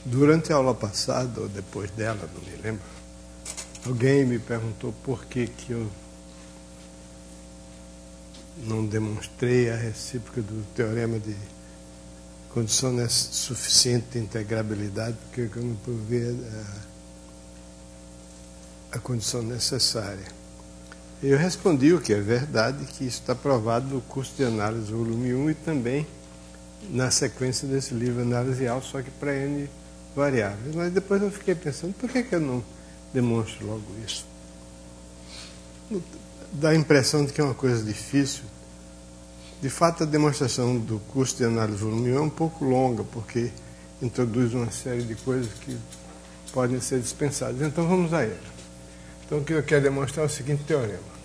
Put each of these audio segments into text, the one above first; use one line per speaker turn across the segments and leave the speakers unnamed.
Durante a aula passada, ou depois dela, não me lembro, alguém me perguntou por que eu não demonstrei a recíproca do teorema de condição suficiente de integrabilidade, porque eu não provei a condição necessária. Eu respondi o que é verdade, que isso está provado no curso de análise volume 1 e também na sequência desse livro Análise Real, só que para N variáveis. Mas depois eu fiquei pensando, por que eu não demonstro logo isso? Dá a impressão de que é uma coisa difícil. De fato, a demonstração do curso de análise volume 1 é um pouco longa, porque introduz uma série de coisas que podem ser dispensadas. Então vamos a ela. Então o que eu quero demonstrar é o seguinte teorema.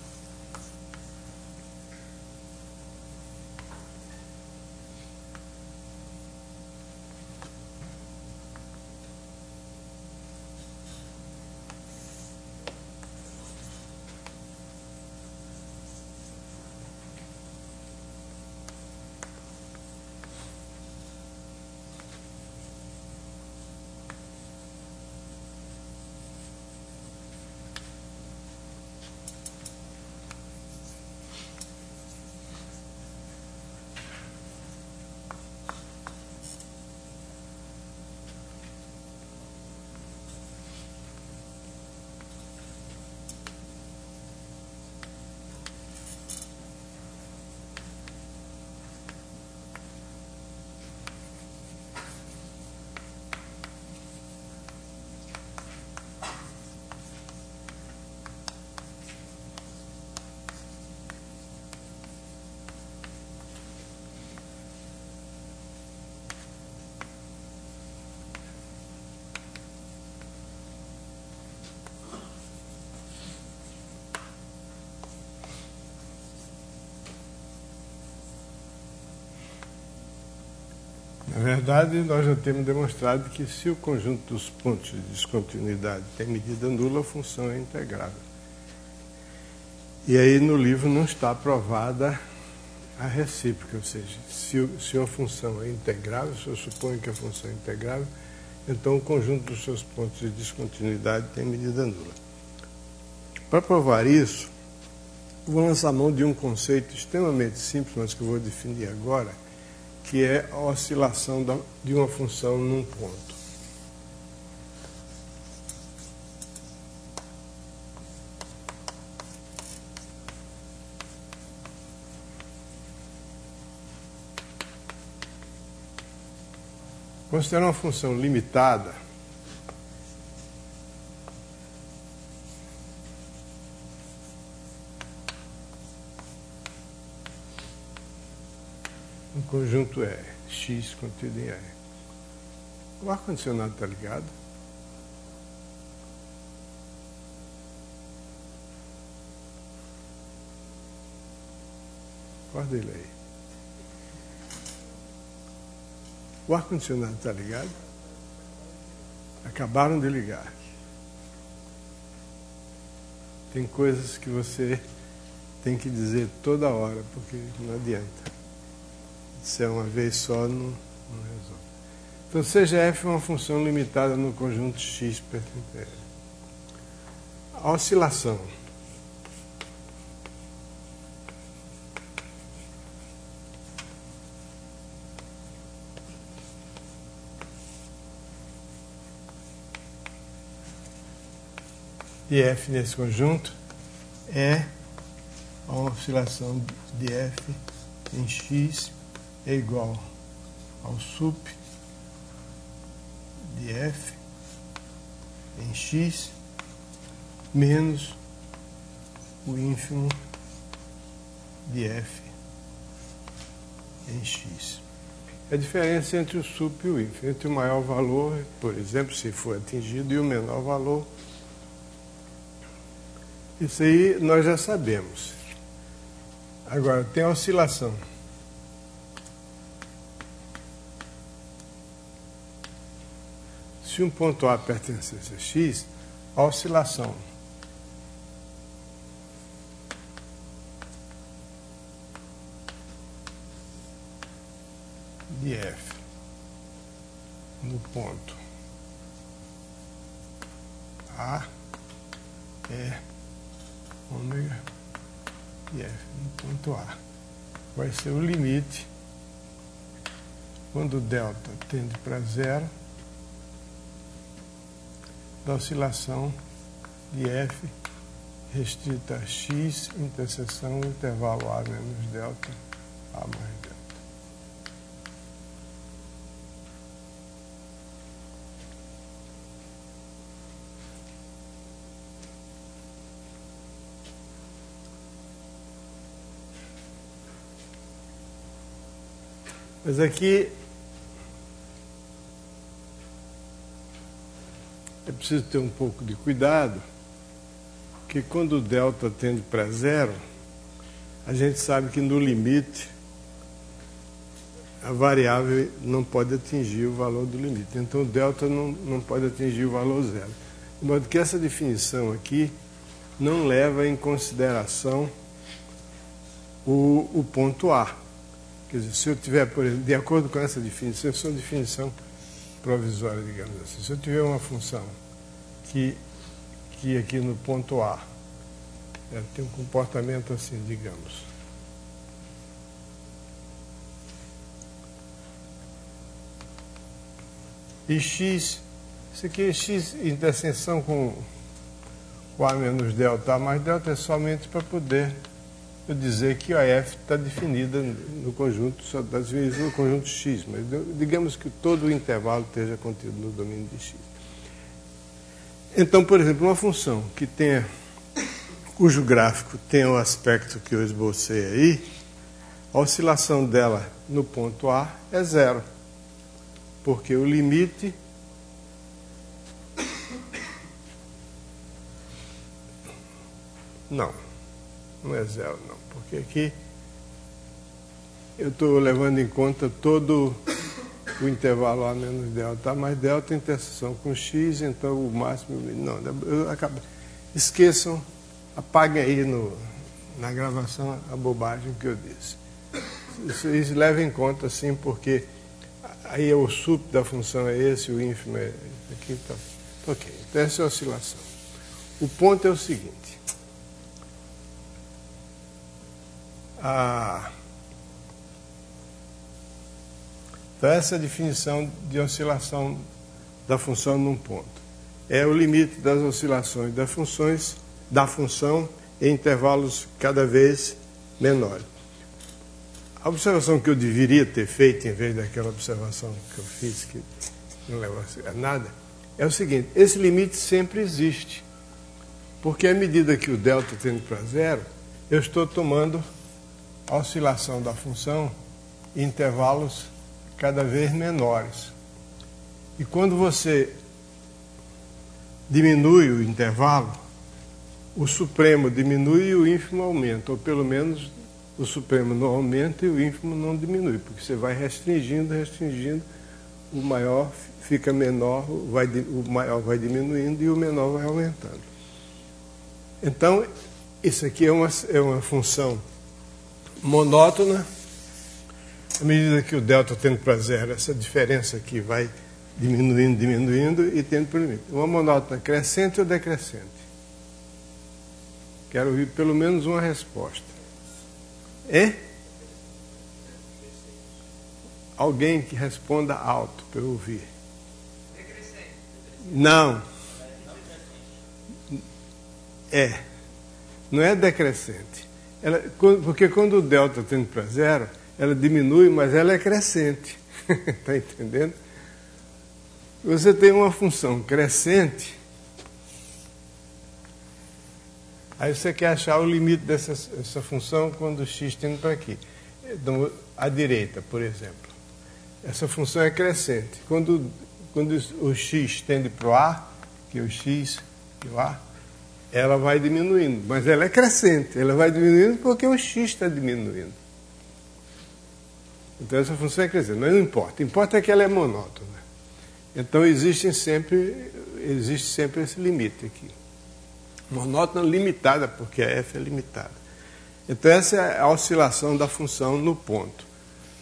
Na verdade, nós já temos demonstrado que se o conjunto dos pontos de descontinuidade tem medida nula, a função é integrável. E aí no livro não está provada a recíproca, ou seja, se a função é integrável, se eu suponho que a função é integrável, então o conjunto dos seus pontos de descontinuidade tem medida nula. Para provar isso, vou lançar mão de um conceito extremamente simples, mas que eu vou definir agora, que é a oscilação de uma função num ponto. Considerar uma função limitada, o conjunto é x contido em E. O ar-condicionado está ligado? Acorda ele aí. O ar-condicionado está ligado? Acabaram de ligar. Tem coisas que você tem que dizer toda hora, porque não adianta. Se é uma vez só, não resolve. Então, seja f uma função limitada no conjunto x perto. A oscilação de f nesse conjunto é a oscilação de f em x é igual ao sup de f em x menos o ínfimo de f em x. A diferença entre o sup e o ínfimo, entre o maior valor, por exemplo, se for atingido, e o menor valor. Isso aí nós já sabemos. Agora, tem a oscilação. Se um ponto A pertencesse a x, a oscilação de f no ponto A é ômega e F no ponto A. Vai ser o limite quando delta tende para zero da oscilação de F restrita a x, interseção, intervalo A menos delta, A mais delta. Mas aqui é preciso ter um pouco de cuidado, porque quando o delta tende para zero, a gente sabe que no limite a variável não pode atingir o valor do limite. Então o delta não pode atingir o valor zero. De modo que essa definição aqui não leva em consideração o ponto A. Quer dizer, se eu tiver, por exemplo, de acordo com essa definição, essa é uma definição provisória, digamos assim. Se eu tiver uma função que aqui no ponto A tem um comportamento assim, digamos. E x, isso aqui é x interseção com A menos delta. A mais delta é somente para poder eu dizer que a F está definida no conjunto, só está definida no conjunto X, mas digamos que todo o intervalo esteja contido no domínio de X. Então, por exemplo, uma função que tenha, cujo gráfico tenha o aspecto que eu esbocei aí, a oscilação dela no ponto A é zero, porque o limite não é zero, não, porque aqui eu estou levando em conta todo o intervalo A menos delta. A mais delta é interseção com X, então o máximo... Não, eu acabo... Esqueçam, apaguem aí na gravação a bobagem que eu disse. Isso leva em conta, sim, porque aí o sup da função é esse, o ínfimo é esse aqui. Tá. Ok, então essa é a oscilação. O ponto é o seguinte. Então, essa é a definição de oscilação da função num ponto. É o limite das oscilações da função em intervalos cada vez menores. A observação que eu deveria ter feito, em vez daquela observação que eu fiz, que não leva a nada, é o seguinte: esse limite sempre existe. Porque à medida que o delta tende para zero, eu estou tomando a oscilação da função em intervalos cada vez menores. E quando você diminui o intervalo, o supremo diminui e o ínfimo aumenta, ou pelo menos o supremo não aumenta e o ínfimo não diminui, porque você vai restringindo, o maior fica menor, o maior vai diminuindo e o menor vai aumentando. Então, isso aqui é uma função monótona. À medida que o delta tende para zero, essa diferença aqui vai diminuindo e tende para o limite. Uma monótona crescente ou decrescente? Quero ouvir pelo menos uma resposta. Alguém que responda alto para eu ouvir.
Decrescente.
Não. Não é decrescente. Porque quando o delta tende para zero, ela diminui, mas ela é crescente. Está entendendo? Você tem uma função crescente, aí você quer achar o limite dessa função quando o x tende para aqui. Então, à direita, por exemplo. Essa função é crescente. Quando o x tende para o A, que é o x e o A, ela vai diminuindo, mas ela é crescente. Ela vai diminuindo porque o x está diminuindo. Então essa função é crescente, mas não importa. Importa é que ela é monótona. Então existe sempre esse limite aqui. Monótona limitada, porque a f é limitada. Então essa é a oscilação da função no ponto.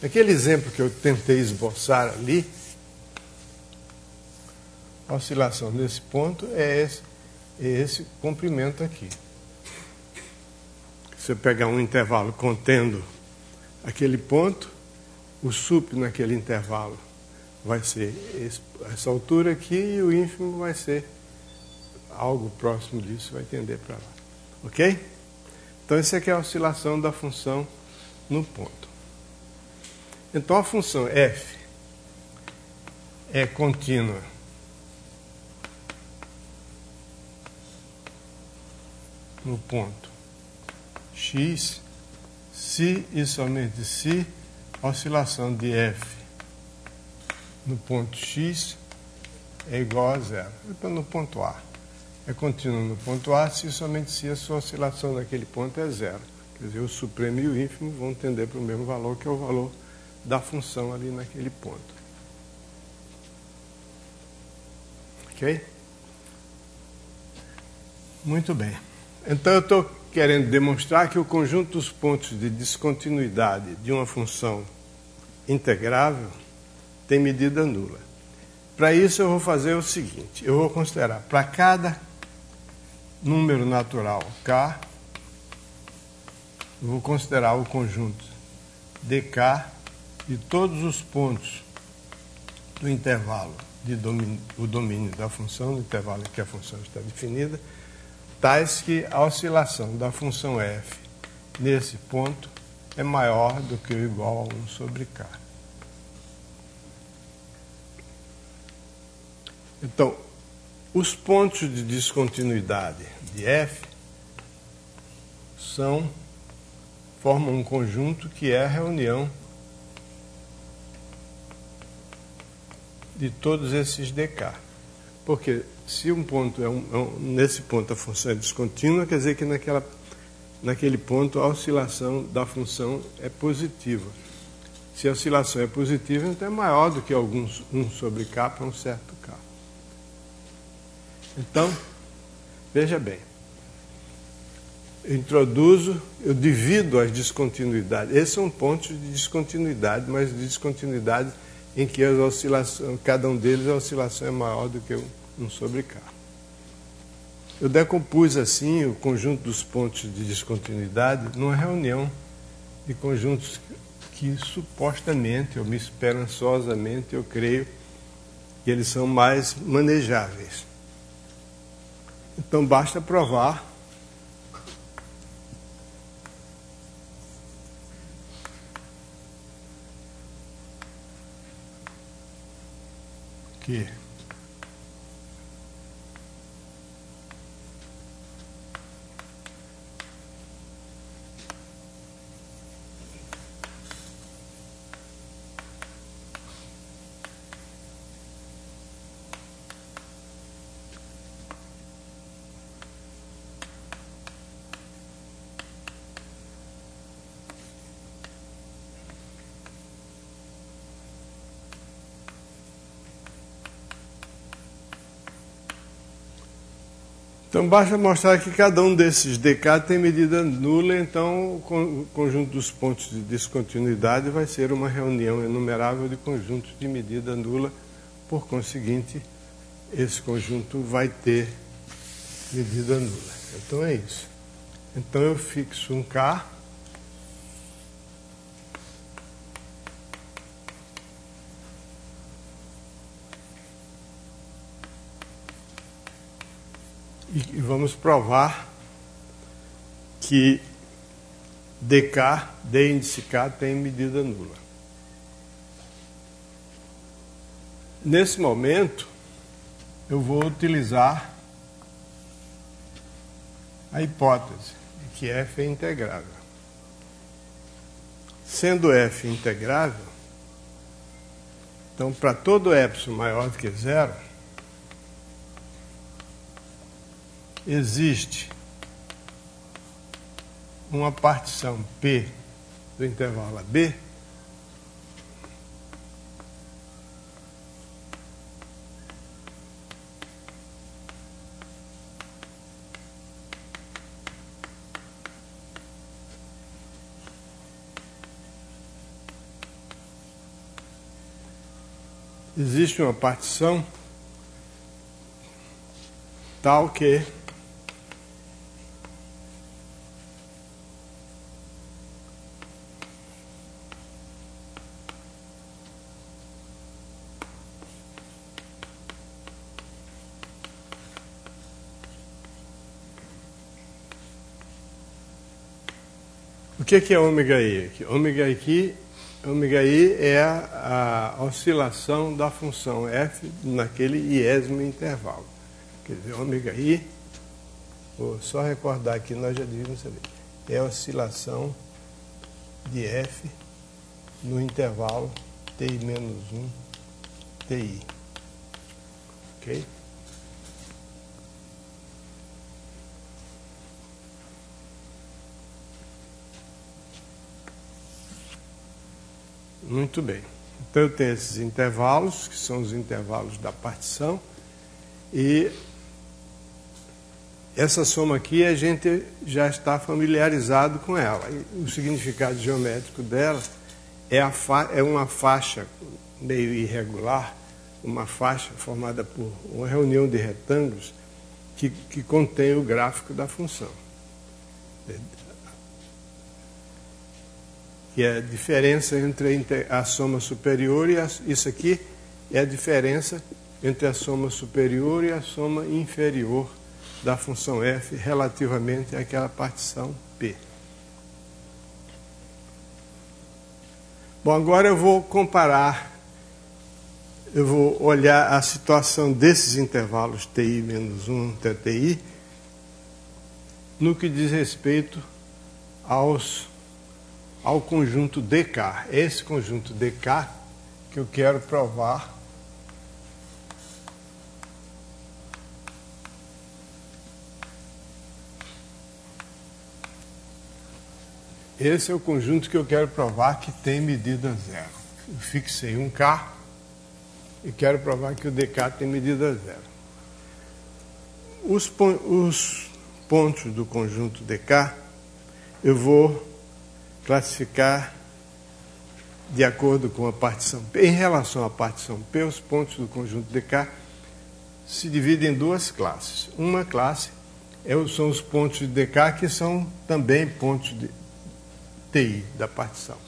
Aquele exemplo que eu tentei esboçar ali, a oscilação nesse ponto é é esse comprimento aqui. Se eu pegar um intervalo contendo aquele ponto, o sup naquele intervalo vai ser essa altura aqui e o ínfimo vai ser algo próximo disso, vai tender para lá. Ok? Então, essa aqui é a oscilação da função no ponto. Então, a função f é contínua no ponto x, se e somente se a oscilação de f no ponto x é igual a zero. Então, no ponto A. É contínua no ponto A se e somente se a sua oscilação naquele ponto é zero. Quer dizer, o supremo e o ínfimo vão tender para o mesmo valor, que é o valor da função ali naquele ponto. Ok? Muito bem. Então, eu estou querendo demonstrar que o conjunto dos pontos de descontinuidade de uma função integrável tem medida nula. Para isso, eu vou fazer o seguinte. Eu vou considerar para cada número natural k, eu vou considerar o conjunto dk de todos os pontos do intervalo o domínio da função, no intervalo em que a função está definida, tais que a oscilação da função f nesse ponto é maior do que ou igual a 1 sobre k. Então, os pontos de descontinuidade de f formam um conjunto que é a reunião de todos esses dk. Porque se um ponto nesse ponto a função é descontínua, quer dizer que naquele ponto a oscilação da função é positiva. Se a oscilação é positiva, então é maior do que alguns 1 sobre k para um certo k. Então, veja bem, eu divido as descontinuidades. Esses são pontos de descontinuidade, mas de descontinuidade em que as oscilações, cada um deles a oscilação é maior do que 1 sobre k. Eu decompus assim o conjunto dos pontos de descontinuidade numa reunião de conjuntos que supostamente, ou esperançosamente, eu creio que eles são mais manejáveis. Então, basta provar que Então, basta mostrar que cada um desses dk tem medida nula, então o conjunto dos pontos de descontinuidade vai ser uma reunião enumerável de conjuntos de medida nula. Por conseguinte, esse conjunto vai ter medida nula. Então, é isso. Então, eu fixo um k e vamos provar que dk, d índice k, tem medida nula. Nesse momento, eu vou utilizar a hipótese de que f é integrável. Sendo f integrável, então, para todo epsilon maior do que zero, existe uma partição P do intervalo AB existe uma partição tal que que é ômega i aqui? Ômega i é a oscilação da função f naquele iésimo intervalo. Quer dizer, ômega i, vou só recordar que nós já devíamos saber, é a oscilação de f no intervalo ti menos 1 ti. Ok? Muito bem. Então eu tenho esses intervalos, que são os intervalos da partição, e essa soma aqui a gente já está familiarizado com ela. E o significado geométrico dela é uma faixa meio irregular, uma faixa formada por uma reunião de retângulos que contém o gráfico da função. Que é a diferença entre a soma superior e isso aqui é a diferença entre a soma superior e a soma inferior da função f relativamente àquela partição P. Bom, agora eu vou comparar, eu vou olhar a situação desses intervalos ti menos 1 até ti no que diz respeito ao conjunto dk. É esse conjunto dk que eu quero provar esse é o conjunto que eu quero provar que tem medida zero. Eu fixei um k e quero provar que o dk tem medida zero. Os pontos do conjunto dk eu vou classificar de acordo com a partição P. Em relação à partição P, os pontos do conjunto dk se dividem em duas classes. Uma classe são os pontos de dk que são também pontos de ti da partição.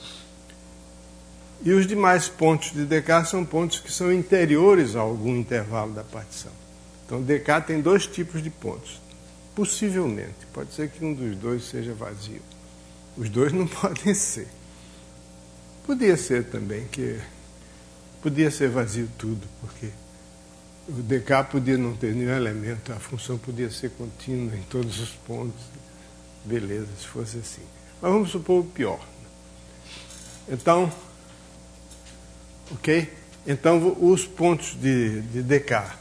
E os demais pontos de dk são pontos que são interiores a algum intervalo da partição. Então, dk tem dois tipos de pontos. Possivelmente, pode ser que um dos dois seja vazio. Os dois não podem ser. Podia ser também podia ser vazio tudo, porque o dk podia não ter nenhum elemento, a função podia ser contínua em todos os pontos. Beleza, se fosse assim. Mas vamos supor o pior. Então, ok? Então, os pontos de dk.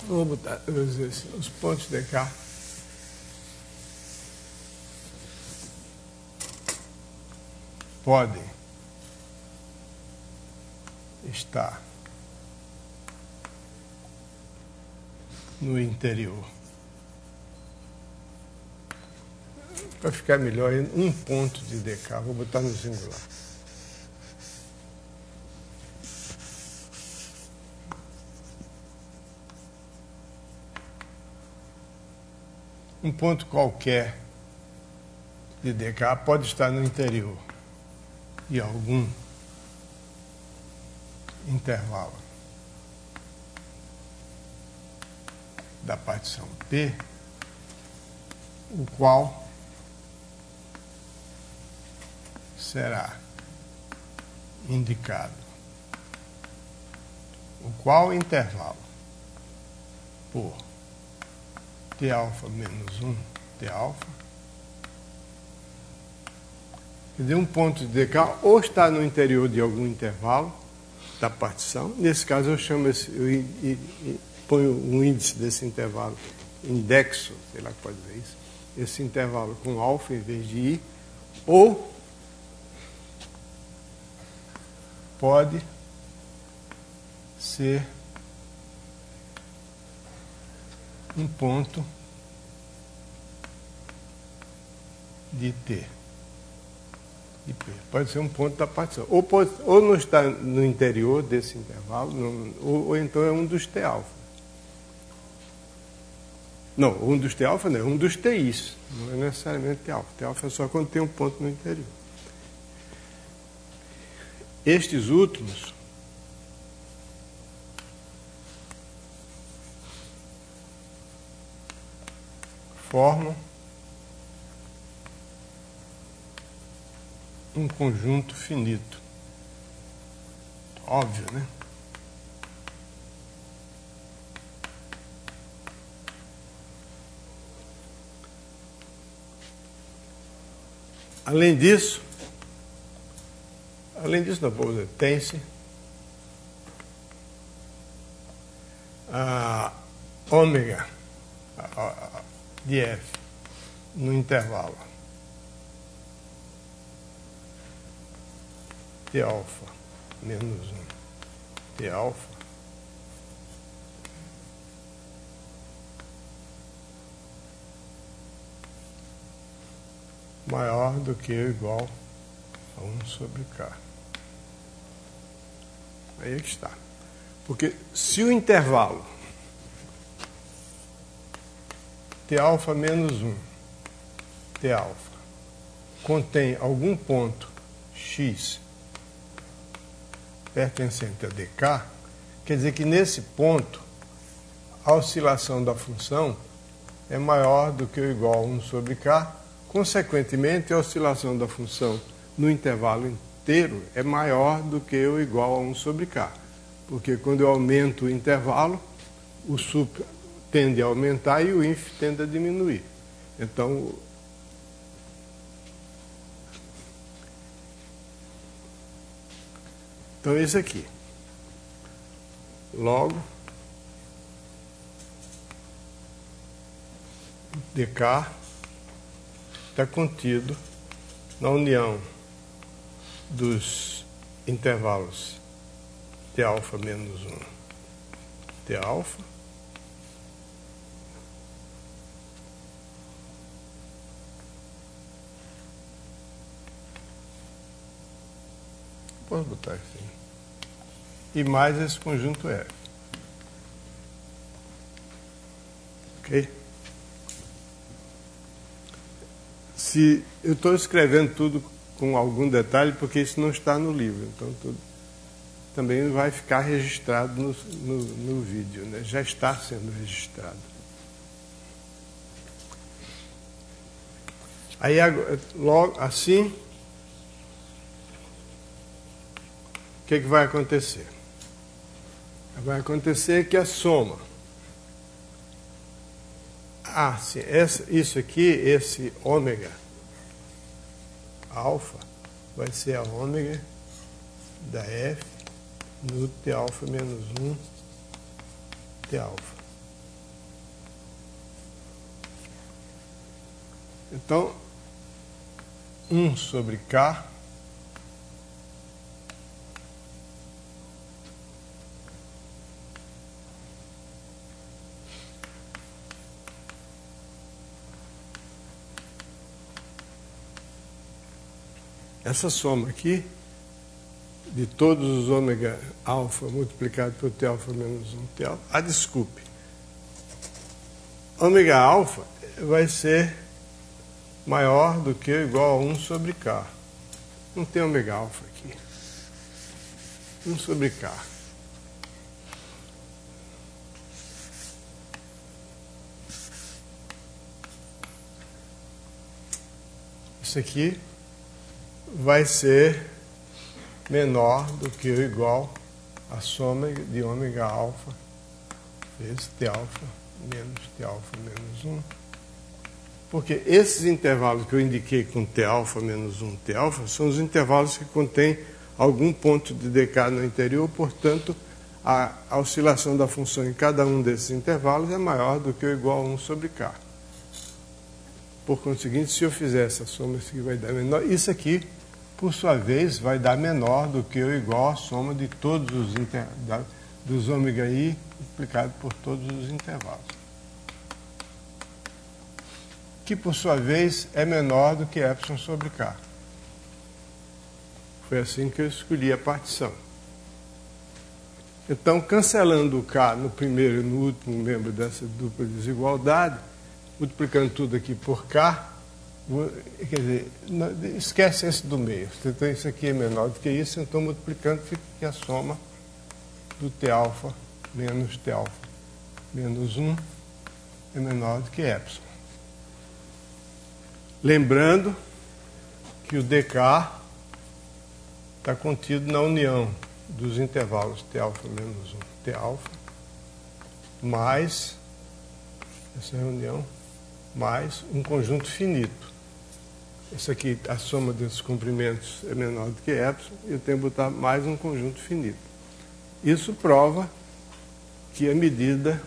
Vou botar os pontos de cá. Podem estar no interior. Para ficar melhor, um ponto de dk, vou botar no singular. Um ponto qualquer de dk pode estar no interior de algum intervalo da partição P, o qual será indicado. O qual intervalo por T alfa menos 1 T alfa. Quer dizer, um ponto de dk ou está no interior de algum intervalo da partição. Nesse caso, eu chamo ponho um índice desse intervalo, indexo, sei lá que pode dizer isso, esse intervalo com alfa em vez de i, ou pode ser um ponto de T. De P. Pode ser um ponto da partição. Ou não está no interior desse intervalo, ou então é um dos T-alfa. Não, um dos T-alfa não, é um dos TIs. Não é necessariamente T-alfa. T-alfa é só quando tem um ponto no interior. Estes últimos formam um conjunto finito. Óbvio, né? Além disso, não, vou dizer, tem-se a ômega de F no intervalo T alfa menos 1 T alfa maior do que ou igual a 1 sobre K. Aí é que está. Porque se o intervalo T alfa menos 1 T alfa contém algum ponto X pertencente a dk, quer dizer que nesse ponto a oscilação da função é maior do que ou igual a 1 sobre K, consequentemente a oscilação da função no intervalo inteiro é maior do que ou igual a 1 sobre K, porque quando eu aumento o intervalo, o sup tende a aumentar e o inf tende a diminuir. Então, esse aqui. Logo, dk está contido na união dos intervalos T alfa menos 1 T alfa posso botar assim e mais esse conjunto F. Ok? Se eu estou escrevendo tudo com algum detalhe, porque isso não está no livro, então tudo também vai ficar registrado no vídeo, né? Já está sendo registrado. Aí, logo assim, o que vai acontecer? Vai acontecer que a soma. Sim, isso aqui, esse ômega alfa, vai ser a ômega da F no T alfa menos 1 T alfa. Então, 1 sobre K essa soma aqui, de todos os ômega alfa multiplicado por T alfa menos 1 T alfa, desculpe, ômega alfa vai ser maior do que ou igual a 1 sobre K. Não tem ômega alfa aqui. 1 sobre K. Isso aqui vai ser menor do que ou igual a soma de ômega alfa vezes T alfa menos T alfa menos 1. Porque esses intervalos que eu indiquei com T alfa menos 1 T alfa são os intervalos que contêm algum ponto de dk no interior, portanto, a oscilação da função em cada um desses intervalos é maior do que ou igual a 1 sobre K. Por conseguinte, se eu fizer essa soma, isso aqui vai dar menor. Isso aqui, por sua vez, vai dar menor do que ou igual a soma de todos os dos ômega i multiplicado por todos os intervalos. que por sua vez é menor do que epsilon sobre K. Foi assim que eu escolhi a partição. Então, cancelando o K no primeiro e no último membro dessa dupla desigualdade, multiplicando tudo aqui por K, quer dizer, esquece esse do meio. Então, isso aqui é menor do que isso, então multiplicando fica que a soma do T-alfa menos T-alfa menos 1 é menor do que epsilon. Lembrando que o dk está contido na união dos intervalos T-alfa menos 1, T-alfa, mais essa reunião, mais um conjunto finito. Isso aqui, a soma desses comprimentos é menor do que epsilon, e eu tenho que botar mais um conjunto finito. Isso prova que a medida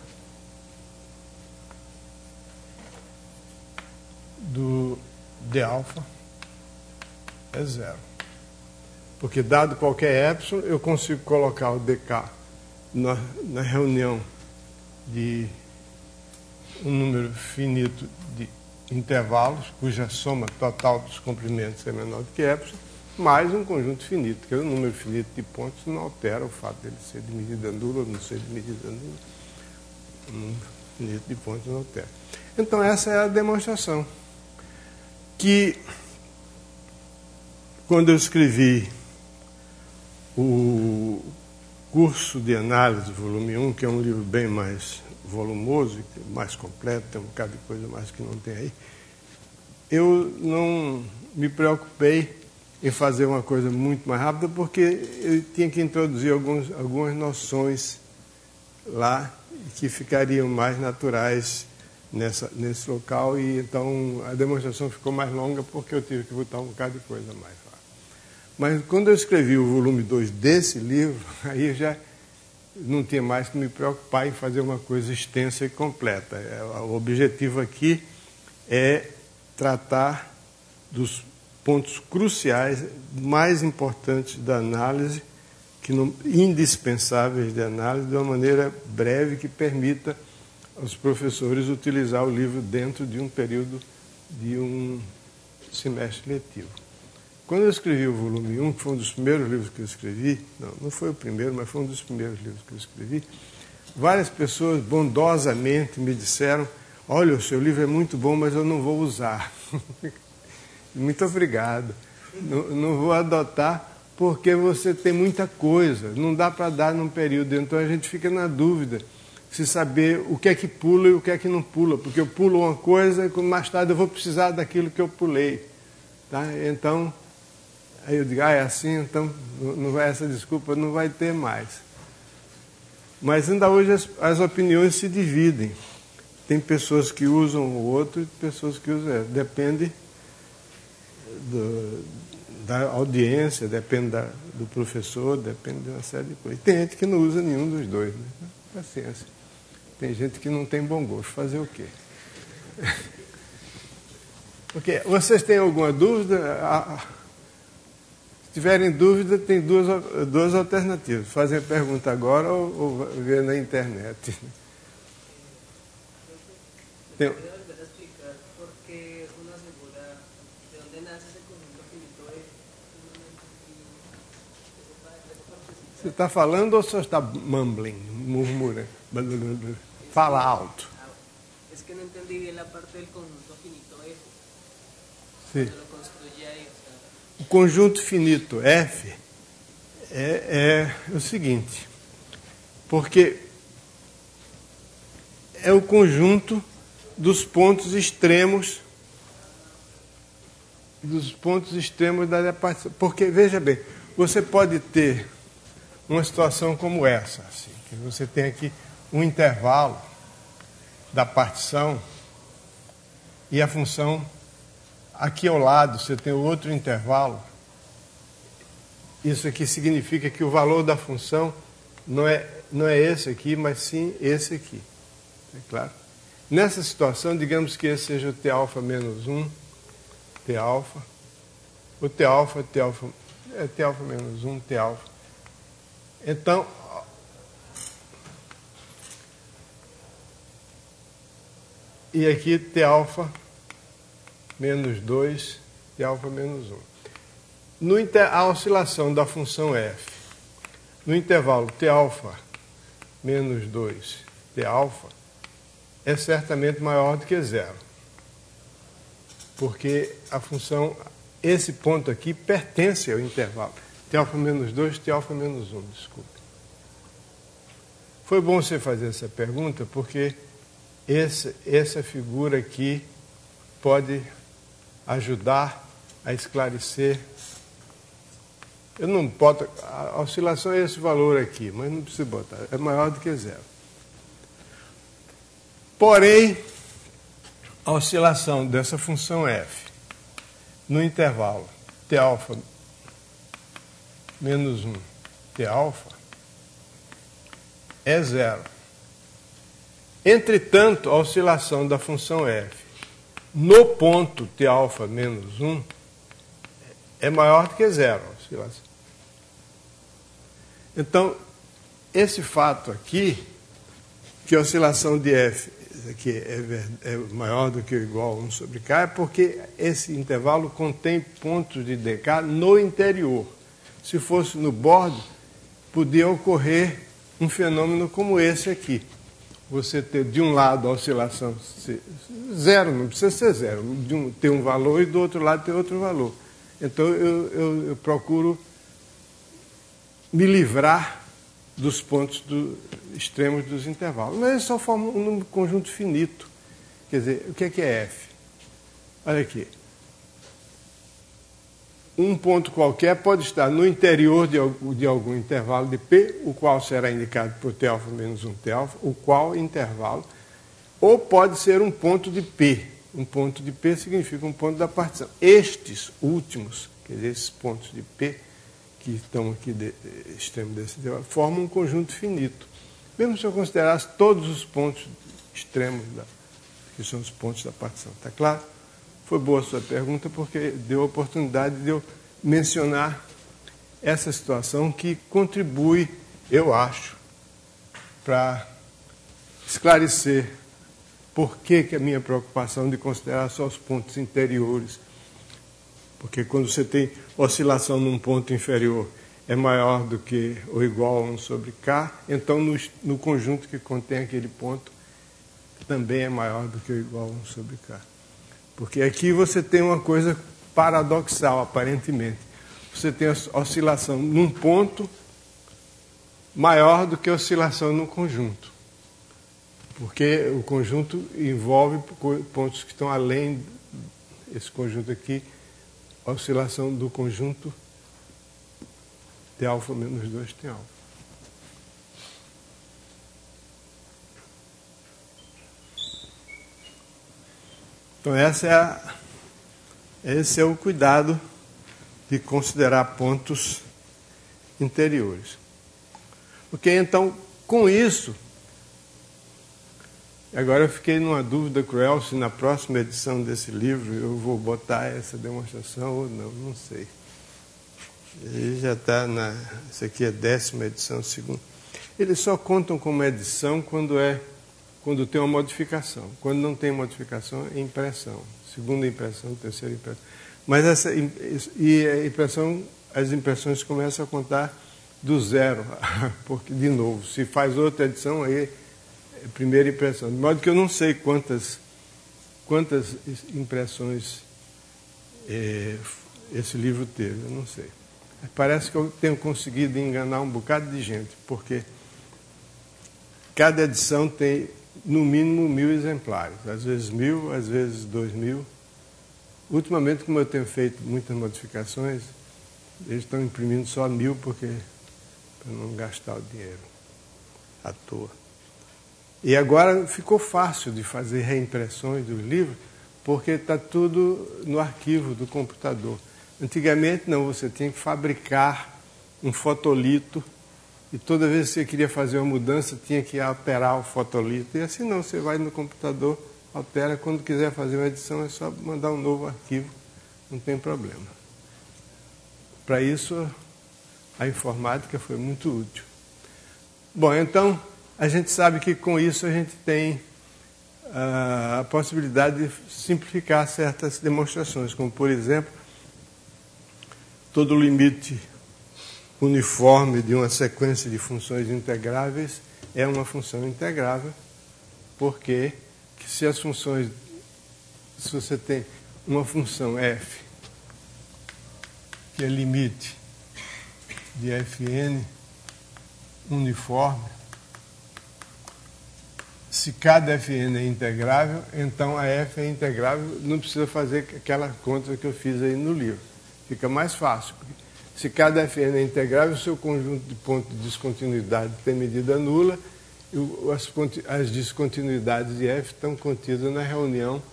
do d-alfa é zero. Porque, dado qualquer epsilon, eu consigo colocar o dk na reunião de um número finito de intervalos, cuja soma total dos comprimentos é menor do que epsilon, mais um conjunto finito, que é o número finito de pontos, não altera o fato dele ser de medida nula ou não ser de medida nula. O número finito de pontos não altera. Então, essa é a demonstração. Que, quando eu escrevi o curso de análise, volume 1, que é um livro bem mais volumoso, mais completo, tem um bocado de coisa mais que não tem aí, eu não me preocupei em fazer uma coisa muito mais rápida, porque eu tinha que introduzir algumas noções lá que ficariam mais naturais nesse local, e então a demonstração ficou mais longa porque eu tive que botar um bocado de coisa mais lá. Mas quando eu escrevi o volume 2 desse livro, aí eu já não tinha mais que me preocupar em fazer uma coisa extensa e completa. O objetivo aqui é tratar dos pontos cruciais, mais importantes da análise, indispensáveis de análise, de uma maneira breve que permita aos professores utilizar o livro dentro de um período de um semestre letivo. Quando eu escrevi o volume 1, que foi um dos primeiros livros que eu escrevi, não foi o primeiro, mas foi um dos primeiros livros que eu escrevi, várias pessoas bondosamente me disseram: olha, o seu livro é muito bom, mas eu não vou usar. Muito obrigado. Não vou adotar porque você tem muita coisa, não dá para dar num período, então a gente fica na dúvida se saber o que é que pula e o que é que não pula, porque eu pulo uma coisa e mais tarde eu vou precisar daquilo que eu pulei. Tá? Então, aí eu digo, é assim, então não vai, essa desculpa não vai ter mais. Mas ainda hoje as opiniões se dividem. Tem pessoas que usam o outro e pessoas que usam essa. Depende da audiência, depende do professor, depende de uma série de coisas. Tem gente que não usa nenhum dos dois, né? Paciência. Tem gente que não tem bom gosto. Fazer o quê? Porque vocês têm alguma dúvida? Se tiverem dúvida, tem duas alternativas. Fazer a pergunta agora ou ver na internet. Tem... Você está falando ou só está mumbling, murmurando? Fala alto.
Es que no entendí bien la parte del conjunto finito F.
Sim.
Lo construye ahí, o sea...
O conjunto finito F é o seguinte, porque é o conjunto dos pontos extremos da repartição. Porque, veja bem, você pode ter uma situação como essa, assim, que você tem aqui um intervalo da partição e a função aqui ao lado você tem outro intervalo. Isso aqui significa que o valor da função não é esse aqui, mas sim esse aqui. É claro? Nessa situação, digamos que esse seja o T-alfa menos 1, T-alfa, o T-alfa menos 1, T-alfa. Então, e aqui T-alfa menos 2 Tα menos 1. A oscilação da função f no intervalo Tα menos 2 Tα é certamente maior do que zero. Porque a função, esse ponto aqui, pertence ao intervalo. Tα menos 2, Tα menos 1, desculpe. Foi bom você fazer essa pergunta, porque essa figura aqui pode ajudar a esclarecer. Eu não boto, a oscilação é esse valor aqui, mas não precisa botar, é maior do que zero. Porém, a oscilação dessa função f no intervalo Tα menos 1 Tα é zero. Entretanto, a oscilação da função f no ponto Tα menos 1 é maior do que zero. A oscilação. Então, esse fato aqui, que a oscilação de f aqui é maior do que ou igual a 1 sobre k, é porque esse intervalo contém pontos de dk no interior. Se fosse no bordo, podia ocorrer um fenômeno como esse aqui. Você ter de um lado a oscilação zero, não precisa ser zero, ter um valor e do outro lado ter outro valor. Então eu procuro me livrar dos pontos extremos dos intervalos. Mas eles só formam um número conjunto finito. Quer dizer, o que é f? Olha aqui. Um ponto qualquer pode estar no interior de algum intervalo de P, o qual será indicado por Tα menos 1 Tα, o qual intervalo, ou pode ser um ponto de P. Um ponto de P significa um ponto da partição. Estes últimos, quer dizer, esses pontos de P, que estão aqui extremo desse intervalo, formam um conjunto finito. Mesmo se eu considerasse todos os pontos extremos, que são os pontos da partição. Está claro? Foi boa a sua pergunta, porque deu a oportunidade de eu mencionar essa situação que contribui, eu acho, para esclarecer por que a minha preocupação de considerar só os pontos interiores. Porque quando você tem oscilação num ponto inferior é maior do que ou igual a 1 sobre k, então no conjunto que contém aquele ponto também é maior do que ou igual a 1 sobre k. Porque aqui você tem uma coisa paradoxal, aparentemente. Você tem a oscilação num ponto maior do que a oscilação no conjunto. Porque o conjunto envolve pontos que estão além desse conjunto aqui, a oscilação do conjunto Tα menos 2 Tα. Então, esse é o cuidado de considerar pontos interiores. Ok, então, com isso, agora eu fiquei numa dúvida cruel se na próxima edição desse livro eu vou botar essa demonstração ou não, não sei. Ele já está isso aqui é a 10ª edição, segunda. Eles só contam como edição quando tem uma modificação. Quando não tem modificação, é impressão. Segunda impressão, terceira impressão. Mas as impressões começam a contar do zero, porque, de novo, se faz outra edição, aí é a primeira impressão. De modo que eu não sei quantas impressões esse livro teve, eu não sei. Parece que eu tenho conseguido enganar um bocado de gente, porque cada edição tem no mínimo 1000 exemplares, às vezes 1000, às vezes 2000. Ultimamente, como eu tenho feito muitas modificações, eles estão imprimindo só 1000 para não gastar o dinheiro à toa. E agora ficou fácil de fazer reimpressões dos livros, porque está tudo no arquivo do computador. Antigamente, não, você tinha que fabricar um fotolito e toda vez que você queria fazer uma mudança, tinha que alterar o fotolito. E assim não, você vai no computador, altera, quando quiser fazer uma edição é só mandar um novo arquivo, não tem problema. Para isso, a informática foi muito útil. Bom, então, a gente sabe que com isso a gente tem a possibilidade de simplificar certas demonstrações, como, por exemplo, todo limite uniforme de uma sequência de funções integráveis é uma função integrável, porque se você tem uma função f, que é limite de fn uniforme, se cada fn é integrável, então a f é integrável, não precisa fazer aquela conta que eu fiz aí no livro. Fica mais fácil, porque se cada fn é integrável, o seu conjunto de pontos de descontinuidade tem medida nula, e as descontinuidades de f estão contidas na reunião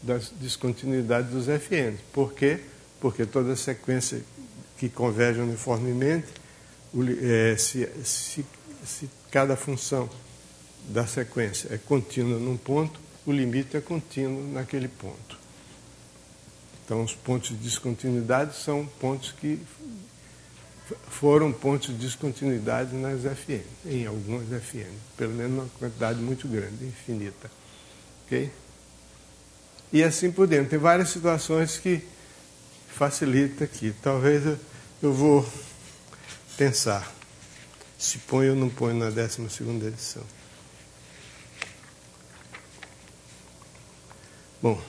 das descontinuidades dos fn. Por quê? Porque toda sequência que converge uniformemente, se cada função da sequência é contínua num ponto, o limite é contínuo naquele ponto. Então, os pontos de descontinuidade são pontos que foram pontos de descontinuidade nas Fn, em algumas Fn, pelo menos uma quantidade muito grande, infinita. Ok? E assim por diante. Tem várias situações que facilita aqui. Talvez eu vou pensar se põe ou não põe na 12ª edição. Bom,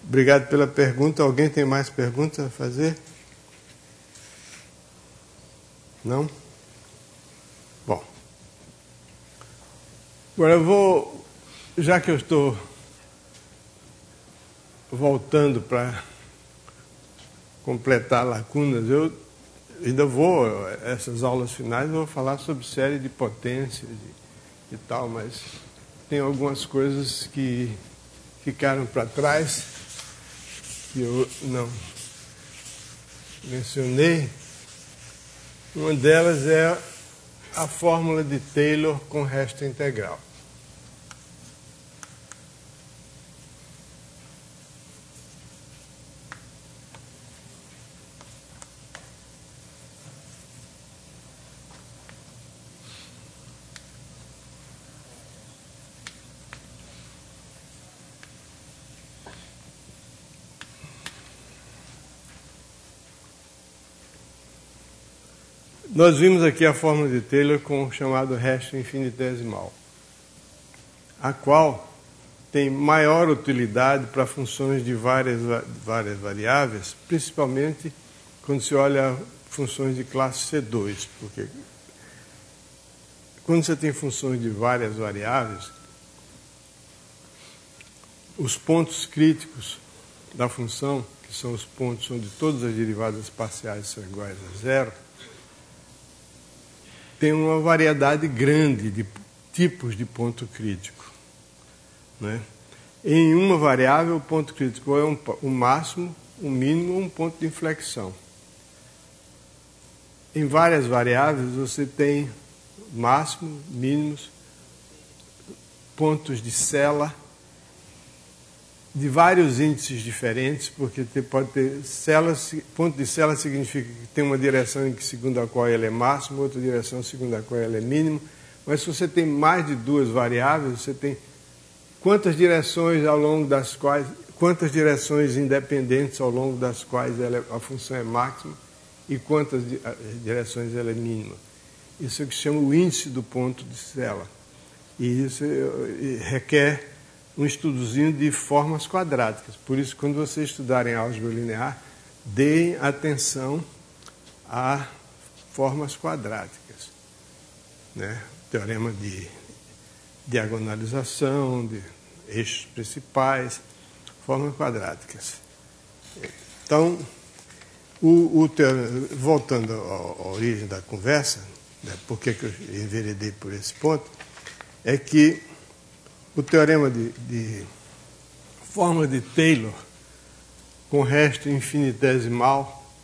obrigado pela pergunta. Alguém tem mais perguntas a fazer? Não? Bom. Agora eu vou, já que eu estou voltando para completar lacunas, eu ainda vou, essas aulas finais, eu vou falar sobre série de potências e tal, mas tem algumas coisas que ficaram para trás, que eu não mencionei. Uma delas é a fórmula de Taylor com resto integral. Nós vimos aqui a fórmula de Taylor com o chamado resto infinitesimal, a qual tem maior utilidade para funções de várias variáveis, principalmente quando se olha funções de classe C2, porque quando você tem funções de várias variáveis, os pontos críticos da função, que são os pontos onde todas as derivadas parciais são iguais a zero, tem uma variedade grande de tipos de ponto crítico, né? Em uma variável, o ponto crítico é um máximo, um mínimo ou um ponto de inflexão. Em várias variáveis, você tem máximo, mínimos, pontos de Sela, de vários índices diferentes, porque pode ter celas, ponto de Sela significa que tem uma direção em que segundo a qual ele é máximo, outra direção segundo a qual ele é mínimo, mas se você tem mais de duas variáveis, você tem quantas direções ao longo das quais, quantas direções independentes ao longo das quais a função é máxima e quantas direções ela é mínima. Isso é o que se chama o índice do ponto de Sela. E isso requer um estudozinho de formas quadráticas. Por isso, quando vocês estudarem álgebra linear, deem atenção a formas quadráticas, né? Teorema de diagonalização, de eixos principais, formas quadráticas. Então, voltando à origem da conversa, né, por que eu enveredei por esse ponto, é que o teorema de fórmula de Taylor com resto infinitesimal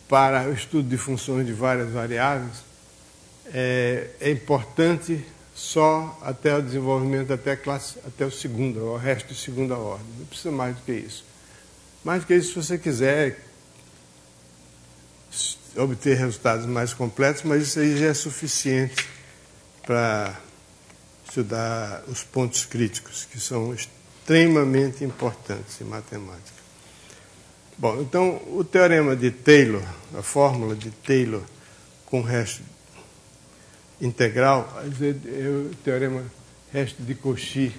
para o estudo de funções de várias variáveis é importante só até o desenvolvimento até o resto de segunda ordem. Não precisa mais do que isso. Mais do que isso, se você quiser obter resultados mais completos, mas isso aí já é suficiente para estudar os pontos críticos, que são extremamente importantes em matemática. Bom, então, o teorema de Taylor, a fórmula de Taylor com resto integral, é o teorema resto de Cauchy.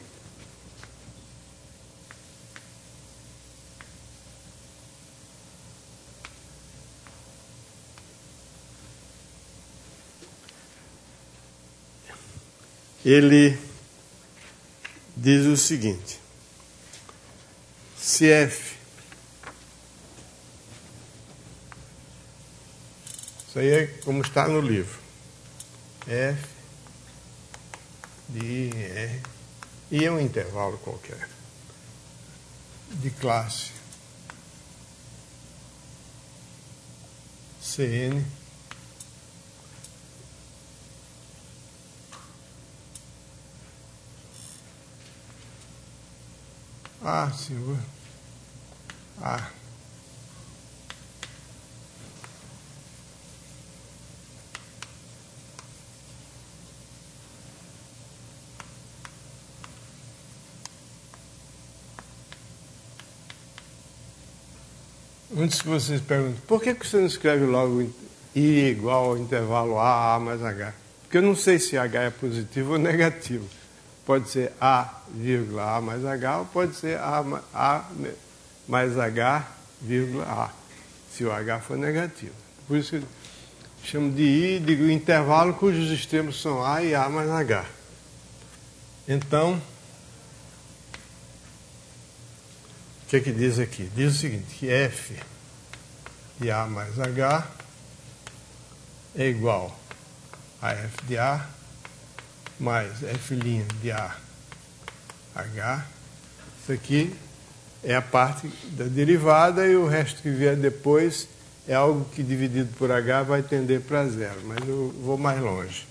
Ele diz o seguinte: se f, isso aí é como está no livro, f de I em R, I é um intervalo qualquer, de classe Cn, sim, antes que vocês perguntem, por que você não escreve logo I igual ao intervalo A mais H? Porque eu não sei se H é positivo ou negativo. Pode ser A, vírgula, A mais H, ou pode ser A mais H, vírgula, A, se o H for negativo. Por isso que eu chamo de I, digo intervalo cujos extremos são A e A mais H. Então, o que é que diz aqui? Diz o seguinte, que F de A mais H é igual a F de A mais F' de A, H. Isso aqui é a parte da derivada e o resto que vier depois é algo que dividido por H vai tender para zero. Mas eu vou mais longe.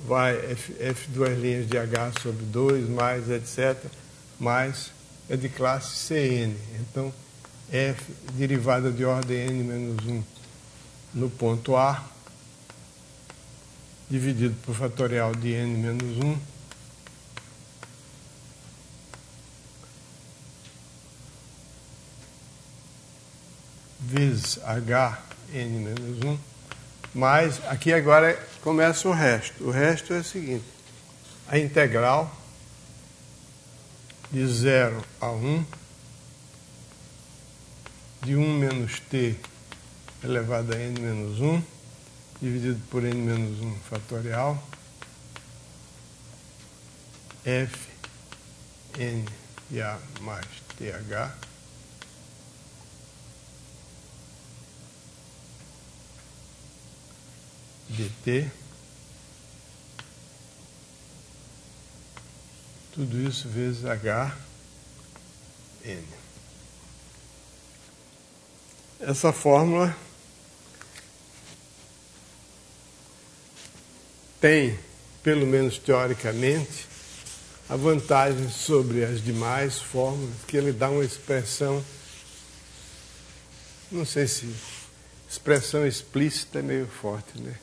Vai F duas linhas de H sobre 2, mais, etc. Mais é de classe Cn. Então, F derivada de ordem n menos 1 no ponto A, dividido por fatorial de n menos 1, vezes h n menos 1, mais, aqui agora começa o resto. O resto é o seguinte, a integral de 0 a 1, de 1 menos t elevado a n menos 1, dividido por n menos 1 fatorial, f n de A mais th, dt, tudo isso vezes h n. Essa fórmula tem, pelo menos teoricamente, a vantagem sobre as demais fórmulas, que ele dá uma expressão, não sei se expressão explícita é meio forte, né?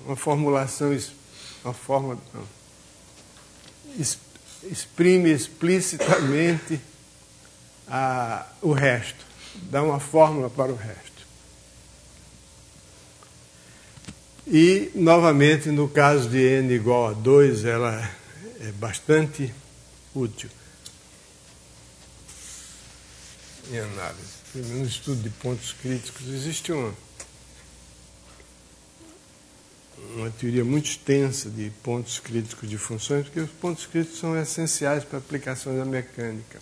Uma formulação, uma forma, não, exprime explicitamente o resto, dá uma fórmula para o resto. E, novamente, no caso de n igual a 2, ela é bastante útil em análise. No estudo de pontos críticos, existe uma teoria muito extensa de pontos críticos de funções, porque os pontos críticos são essenciais para a aplicação da mecânica,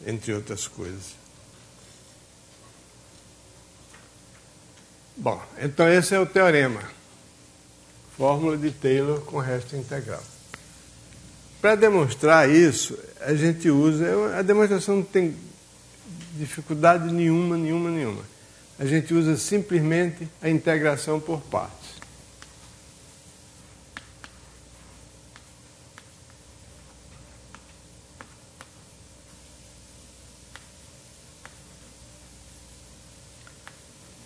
entre outras coisas. Bom, então esse é o teorema. Fórmula de Taylor com resto integral. Para demonstrar isso, a gente usa... A demonstração não tem dificuldade nenhuma. A gente usa simplesmente a integração por partes.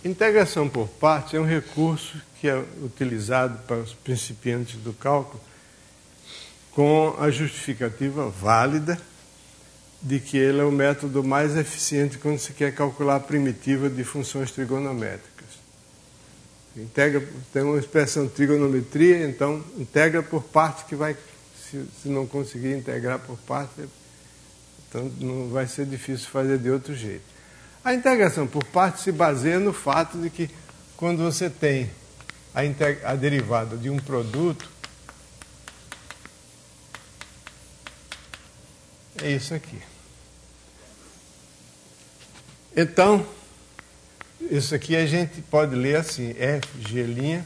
Integração por partes é um recurso que é utilizado para os principiantes do cálculo com a justificativa válida de que ele é o método mais eficiente quando se quer calcular a primitiva de funções trigonométricas. Integra, tem uma expressão trigonometria, então integra por parte que vai, se não conseguir integrar por parte, então não vai ser difícil fazer de outro jeito. A integração por parte se baseia no fato de que quando você tem a derivada de um produto, é isso aqui. Então, isso aqui a gente pode ler assim, FG'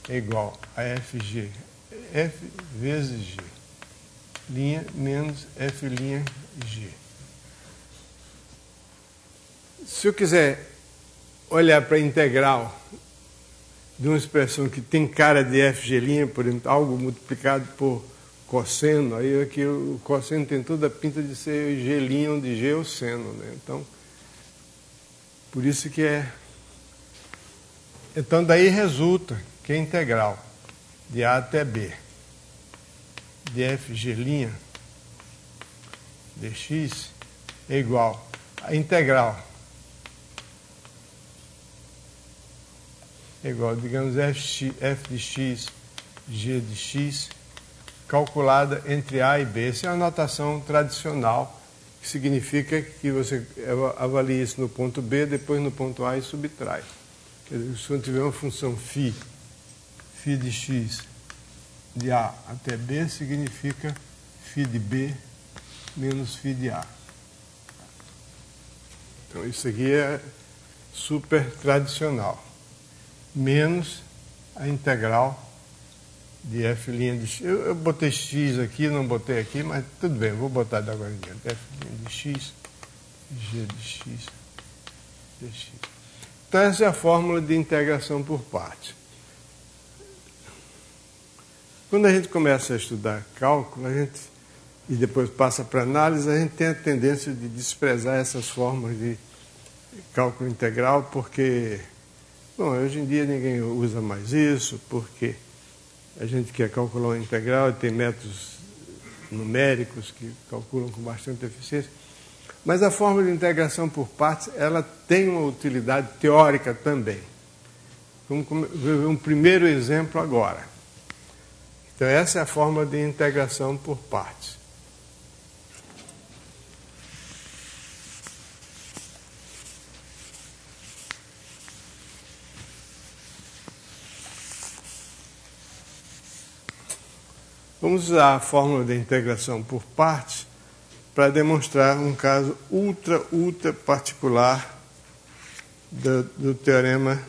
é igual a FG, F vezes G, linha menos F'G. Se eu quiser olhar para a integral de uma expressão que tem cara de FG', por exemplo, algo multiplicado por cosseno, aí aqui o cosseno tem toda a pinta de ser G', onde G é o seno, né? Então, por isso que é... Então, daí resulta que a integral de A até B de FG' dx é igual a integral, é igual, digamos, f de x, g de x, calculada entre A e B. Essa é uma notação tradicional, que significa que você avalia isso no ponto B, depois no ponto A e subtrai. Quer dizer, se eu tiver uma função φ de x de A até B, significa φ de B menos φ de A. Então, isso aqui é super tradicional. Menos a integral de f' de x. Eu botei x aqui, não botei aqui, mas tudo bem, vou botar de agora em diante. F' de x, g de x, dx. Então, essa é a fórmula de integração por partes. Quando a gente começa a estudar cálculo, e depois passa para análise, a gente tem a tendência de desprezar essas formas de cálculo integral, porque, bom, hoje em dia ninguém usa mais isso, porque a gente quer calcular uma integral e tem métodos numéricos que calculam com bastante eficiência. Mas a fórmula de integração por partes, ela tem uma utilidade teórica também. Vamos ver um primeiro exemplo agora. Então, essa é a fórmula de integração por partes. Vamos usar a fórmula de integração por partes para demonstrar um caso ultra particular do teorema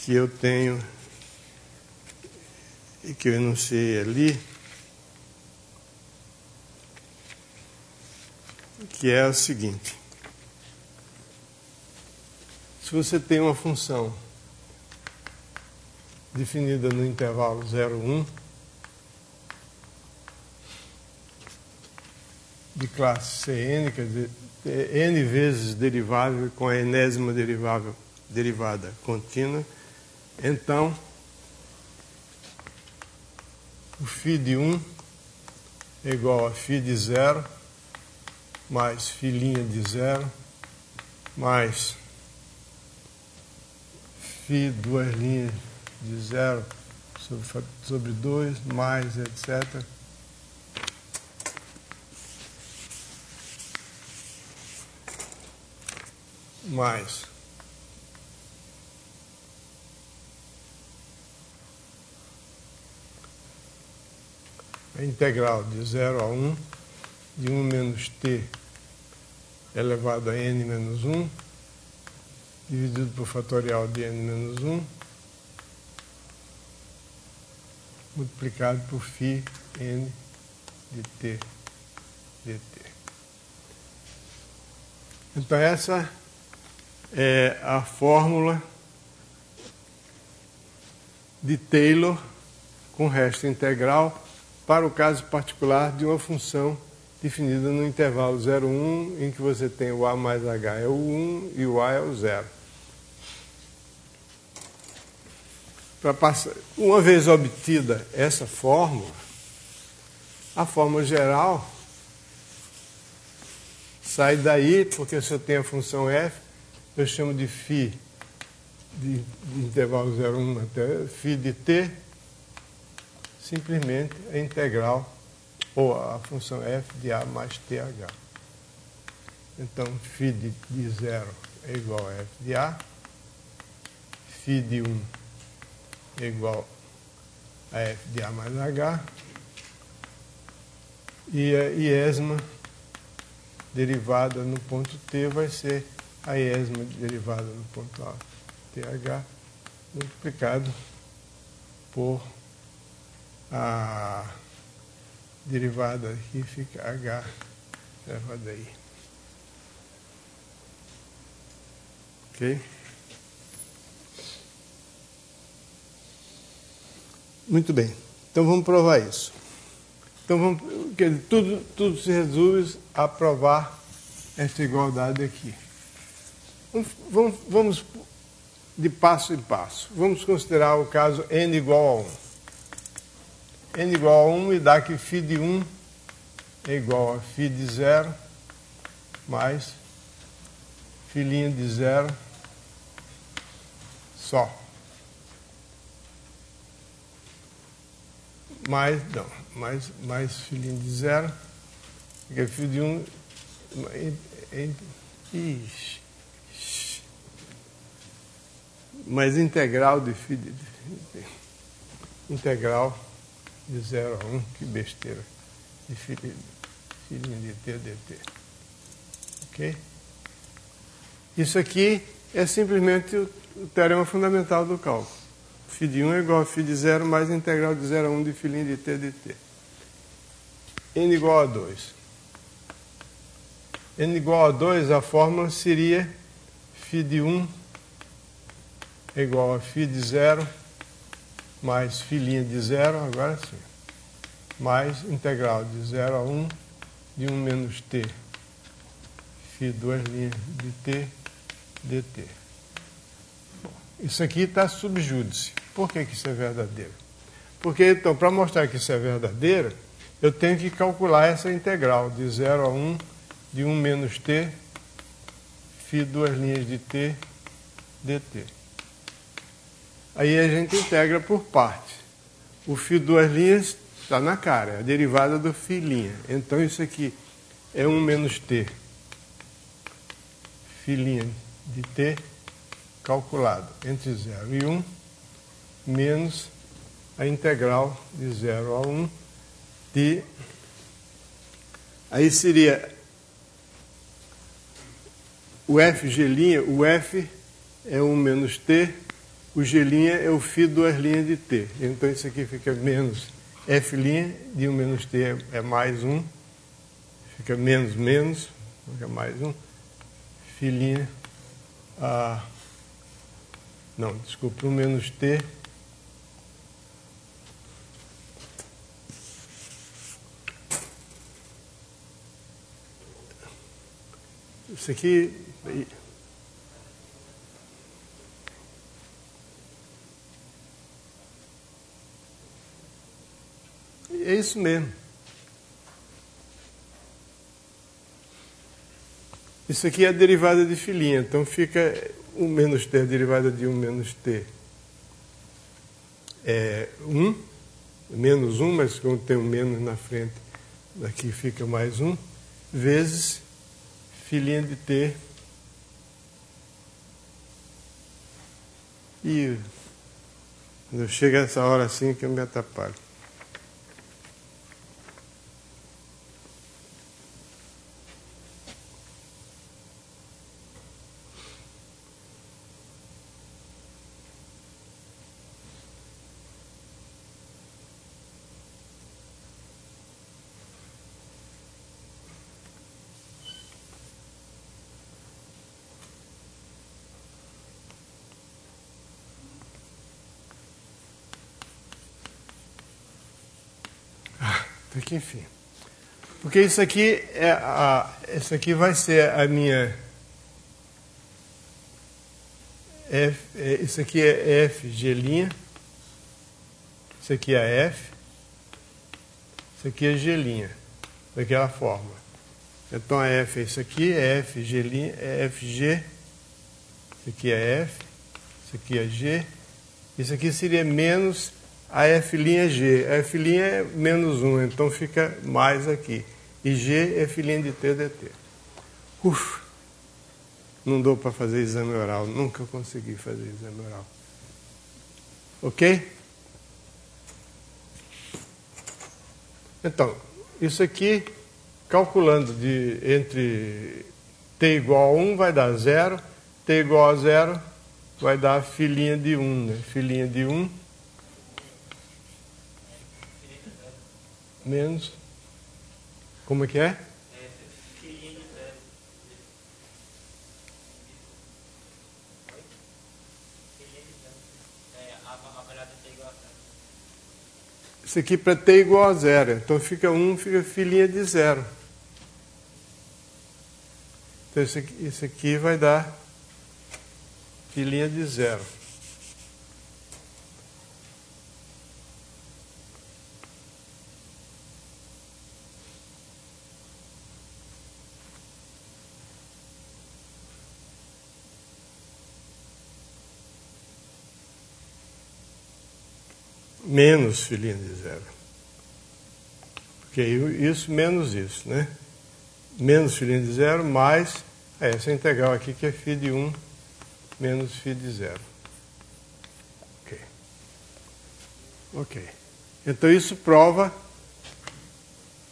que eu tenho e que eu enunciei ali, que é o seguinte. Se você tem uma função definida no intervalo 0, 1, de classe Cn, quer dizer, n vezes derivável com a enésima derivada contínua, então o φ de 1 é igual a φ de 0 mais φ' de 0 mais φ duas linhas de 0 sobre 2 mais etc. Mais a integral de 0 a 1 de 1 menos t elevado a n menos 1 dividido por fatorial de n menos 1 multiplicado por φ n de t dt. Então, essa é a fórmula de Taylor com resto integral para o caso particular de uma função definida no intervalo 0, 1, em que você tem o a mais h é o 1 e o a é o 0. Uma vez obtida essa fórmula, A forma geral sai daí, porque se eu tenho a função f, eu chamo de φ de intervalo 0, 1 até φ de t, simplesmente a integral, ou a função f de a mais th. Então, φ de 0 é igual a f de a, φ de 1 é igual a f de a mais h, e a iésima derivada no ponto t vai ser a iésima derivada no ponto a, th, multiplicado por a derivada aqui, fica h elevado a i. Ok? Muito bem. Então vamos provar isso. Então tudo se resume a provar esta igualdade aqui. Vamos de passo em passo. Vamos considerar o caso n igual a 1. N igual a 1 me dá que φ de 1 é igual a φ de 0 mais φ' de 0 só. Mais φ' de 0, porque φ de 1 mais integral de φ de integral de 0 a 1, que besteira, de φ' de t dt. Ok? Isso aqui é simplesmente o teorema fundamental do cálculo. φ de 1 é igual a φ de 0 mais integral de 0 a 1 de φ' de t dt. N igual a 2. N igual a 2, a fórmula seria φ de 1 é igual a φ de 0 mais φ' de 0, agora sim, mais integral de 0 a 1 de 1 menos t, φ duas linhas de t dt. Bom, isso aqui está sub júdice. Por que isso é verdadeiro? Porque, então, para mostrar que isso é verdadeiro, eu tenho que calcular essa integral de 0 a 1 de 1 menos t, φ duas linhas de t dt. Aí a gente integra por partes. O φ duas linhas está na cara, é a derivada do φ'. Então isso aqui é 1 menos t, φ' de t, calculado entre 0 e 1, menos a integral de 0 a 1 de... Aí seria o fg', o f é 1 menos t, o g' é o φ duas linhas de t. Então isso aqui fica menos f' de 1 menos t é mais 1, fica menos, fica mais 1, φ', não, desculpa, 1 menos t, isso aqui... É isso mesmo. Isso aqui é a derivada de φ', então fica 1 menos t, a derivada de 1 menos t é 1, menos 1, mas como tem um menos na frente, daqui fica mais 1, vezes φ' de t. E quando chega essa hora assim que eu me atrapalho. Porque, enfim. Porque isso aqui isso aqui vai ser a minha isso aqui é fg', isso aqui é f, isso Isso aqui é G', daquela forma. Então a F é isso aqui, é F, G', é FG. Isso aqui é F, isso aqui é G. Isso aqui seria menos a F'G. A F' é menos 1, então fica mais aqui. E G é F'T dt. Não deu para fazer exame oral, nunca consegui fazer exame oral. Ok? Então, isso aqui, calculando entre t igual a 1 vai dar 0, t igual a 0 vai dar φ' de 1, né? Φ' de 1 menos, como é que é? Isso aqui para t igual a 0, então fica 1, fica φ' de 0. Então isso aqui vai dar φ' de 0. Menos φ' de 0. Porque isso menos isso, né? Menos φ' de 0 mais essa integral aqui que é φ de 1 menos φ de 0. Ok. Ok. Então isso prova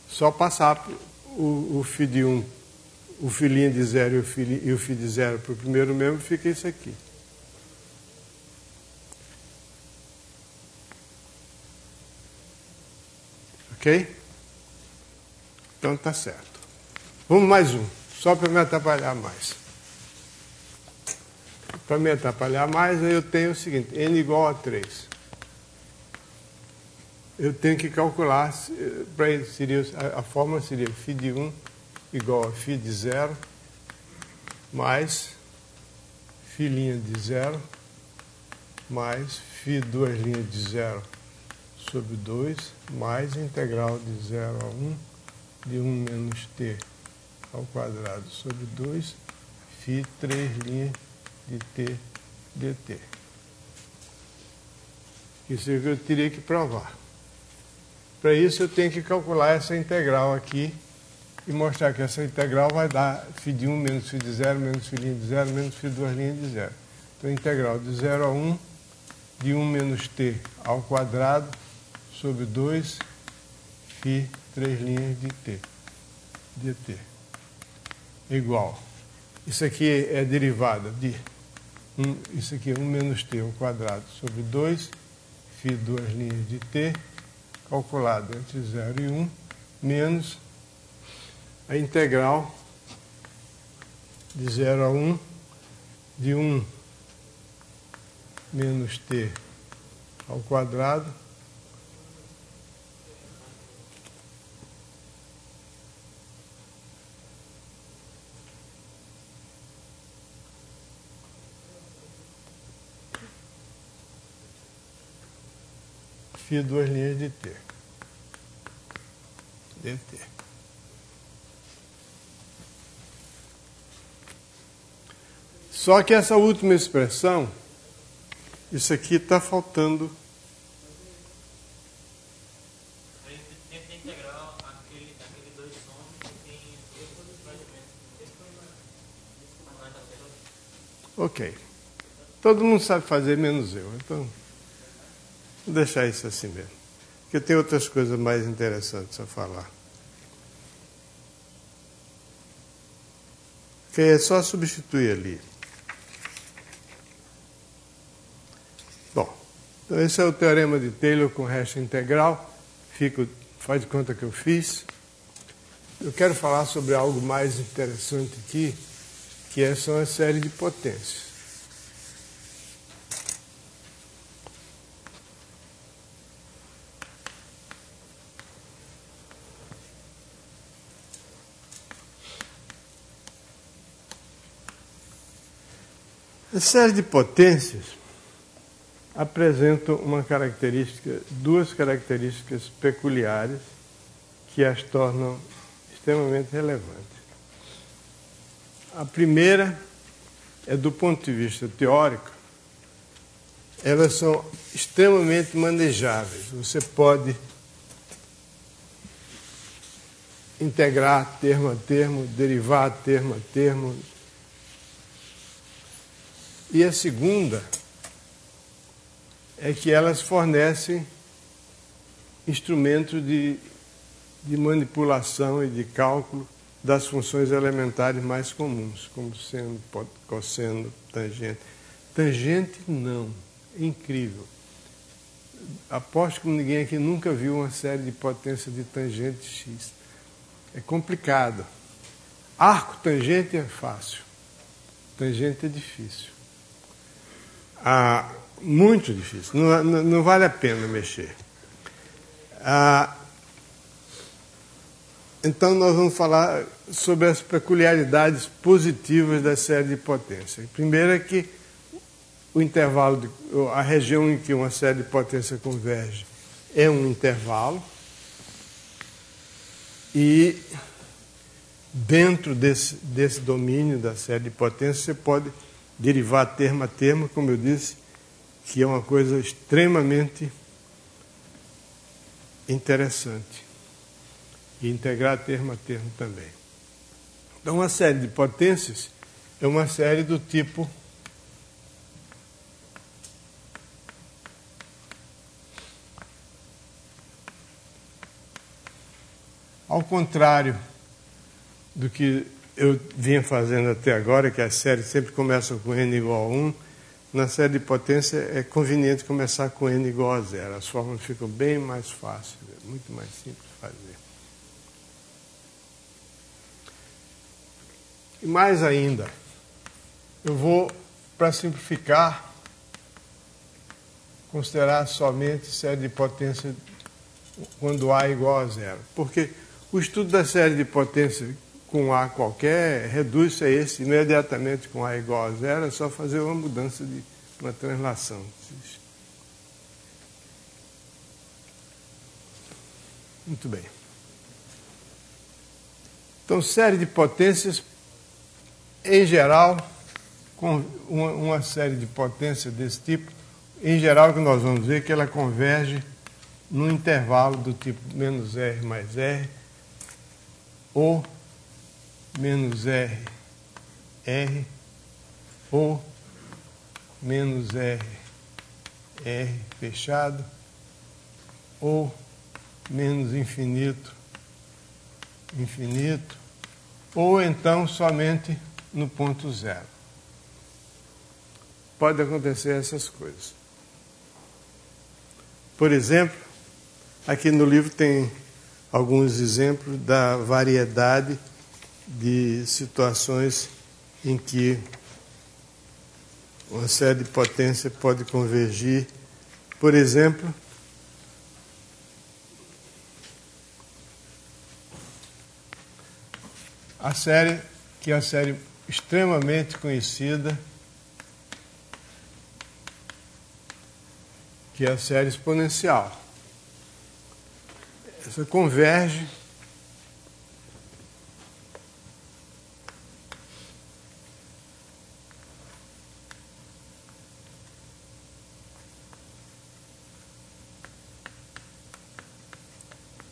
só passar o φ de 1, o φ' de 0 e o φ de 0 para o primeiro membro, fica isso aqui. Ok? Então tá certo. Vamos mais um, só para me atrapalhar mais. Para me atrapalhar mais, eu tenho o seguinte, n igual a 3. Eu tenho que calcular, a fórmula seria φ de 1 igual a φ de 0 mais φ' de 0 mais φ 2' de 0 sobre 2 mais integral de 0 a 1 de 1 menos t ao quadrado sobre 2 φ 3' de t dt. Isso é o que eu teria que provar. Para isso eu tenho que calcular essa integral aqui e mostrar que essa integral vai dar φ de 1 menos φ de 0 menos φ' de 0 menos φ 2' de 0. Então integral de 0 a 1 de 1 menos t ao quadrado sobre 2 φ 3' de t dt igual. Isso aqui é derivada de isso aqui é 1 menos t ao quadrado sobre 2 φ 2' de t calculado entre 0 e 1 menos a integral de 0 a 1 de 1 menos t ao quadrado φ 2' de t dt. Só que essa última expressão, isso aqui está faltando. Ok. Todo mundo sabe fazer, menos eu. Então, vou deixar isso assim mesmo. Porque tem outras coisas mais interessantes a falar. Ok, é só substituir ali. Bom, então esse é o teorema de Taylor com resto integral. Faz de conta que eu fiz. Eu quero falar sobre algo mais interessante aqui, que são a série de potências. A série de potências apresenta duas características peculiares que as tornam extremamente relevantes. A primeira é do ponto de vista teórico, elas são extremamente manejáveis. Você pode integrar termo a termo, derivar termo a termo. E a segunda é que elas fornecem instrumentos de manipulação e de cálculo das funções elementares mais comuns, como seno, cosseno, tangente. Tangente, não. É incrível. Aposto que ninguém aqui nunca viu uma série de potência de tangente x. É complicado. Arco tangente é fácil. Tangente é difícil. Muito difícil. Não vale a pena mexer. Então, nós vamos falar sobre as peculiaridades positivas da série de potência. Primeiro é que o intervalo, a região em que uma série de potência converge é um intervalo, e dentro desse domínio da série de potência você pode derivar termo a termo, como eu disse, que é uma coisa extremamente interessante. E integrar termo a termo também. Então, uma série de potências é uma série do tipo ao contrário do que eu vinha fazendo até agora, que as séries sempre começam com n igual a 1, na série de potência é conveniente começar com n igual a 0. As fórmulas ficam bem mais fáceis, muito mais simples de fazer. E mais ainda, eu vou, para simplificar, considerar somente série de potência quando A é igual a 0. Porque o estudo da série de potência com A qualquer reduz-se a esse imediatamente com A igual a 0, é só fazer uma mudança de uma translação. Muito bem. Então, série de potências, em geral, com uma série de potências desse tipo, em geral, o que nós vamos ver é que ela converge num intervalo do tipo menos R mais R, ou menos R, R, ou menos R, R fechado, ou menos infinito, infinito, ou então somente no ponto zero. Pode acontecer essas coisas. Por exemplo, aqui no livro tem alguns exemplos da variedade de situações em que uma série de potência pode convergir. Por exemplo, a série, que é a série extremamente conhecida, que é a série exponencial. Essa converge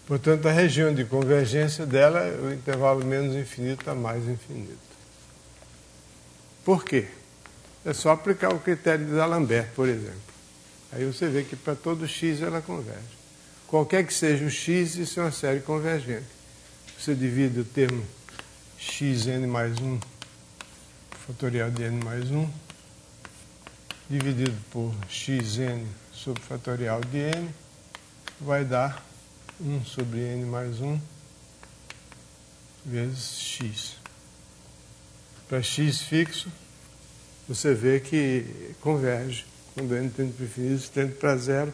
portanto, a região de convergência dela é o intervalo menos infinito a mais infinito. Por quê? É só aplicar o critério de D'Alembert, por exemplo. Aí você vê que para todo x ela converge. Qualquer que seja o x, isso é uma série convergente. Você divide o termo xn mais 1, fatorial de n mais 1, dividido por xn sobre fatorial de n, vai dar 1 sobre n mais 1 vezes x. Para x fixo, você vê que converge. Quando n tende para o infinito, tende para zero,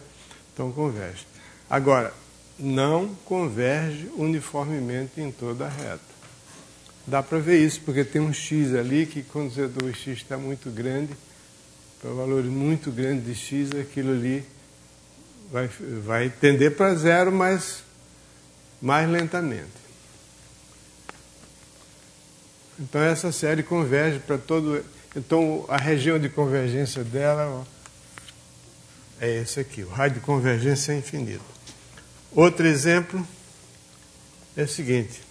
então converge. Agora, não converge uniformemente em toda a reta. Dá para ver isso, porque tem um x ali que, quando o x está muito grande, para valores muito grandes de x, aquilo ali vai tender para zero, mas mais lentamente. Então essa série converge para todo... Então a região de convergência dela, ó, é esse aqui, o raio de convergência é infinito. Outro exemplo é o seguinte.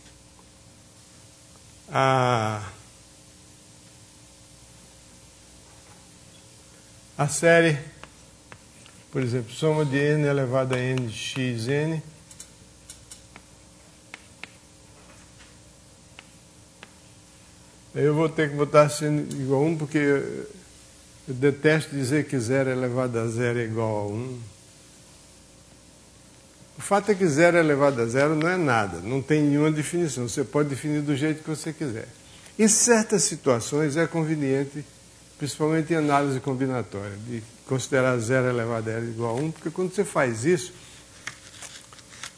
A série, por exemplo, soma de n elevado a n de xn eu vou ter que botar n igual a 1 porque eu detesto dizer que 0 elevado a 0 é igual a 1. O fato é que 0 elevado a 0 não é nada, não tem nenhuma definição. Você pode definir do jeito que você quiser. Em certas situações é conveniente, principalmente em análise combinatória, de considerar 0 elevado a 0 igual a 1, porque quando você faz isso,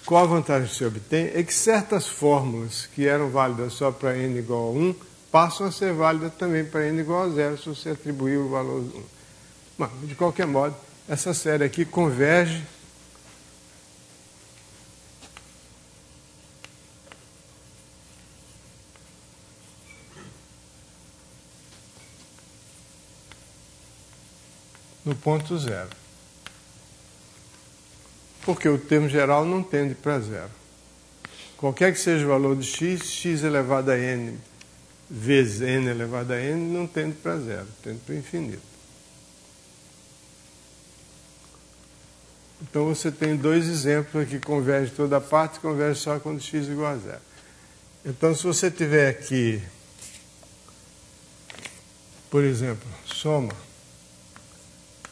qual a vantagem que você obtém? É que certas fórmulas que eram válidas só para n igual a 1 passam a ser válidas também para n igual a 0, se você atribuir o valor 1. Mas, de qualquer modo, essa série aqui converge no ponto 0. Porque o termo geral não tende para 0. Qualquer que seja o valor de x, x elevado a n vezes n elevado a n não tende para 0, tende para o infinito. Então você tem dois exemplos aqui, converge toda a parte, converge só quando x é igual a 0. Então se você tiver aqui, por exemplo, soma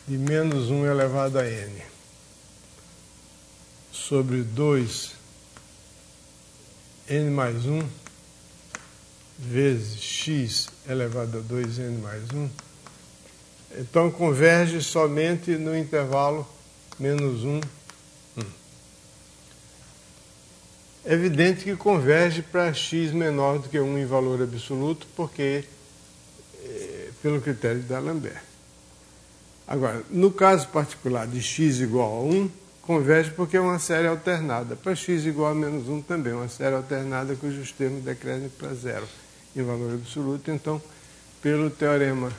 de menos 1 elevado a n sobre 2 n mais 1 vezes x elevado a 2n mais 1, então converge somente no intervalo menos 1, 1. É evidente que converge para x menor do que 1 em valor absoluto, porque pelo critério de D'Alembert. Agora, no caso particular de x igual a 1, converge porque é uma série alternada. Para x igual a menos 1 também, uma série alternada cujos termos decrescem para 0 em valor absoluto. Então, pelo teorema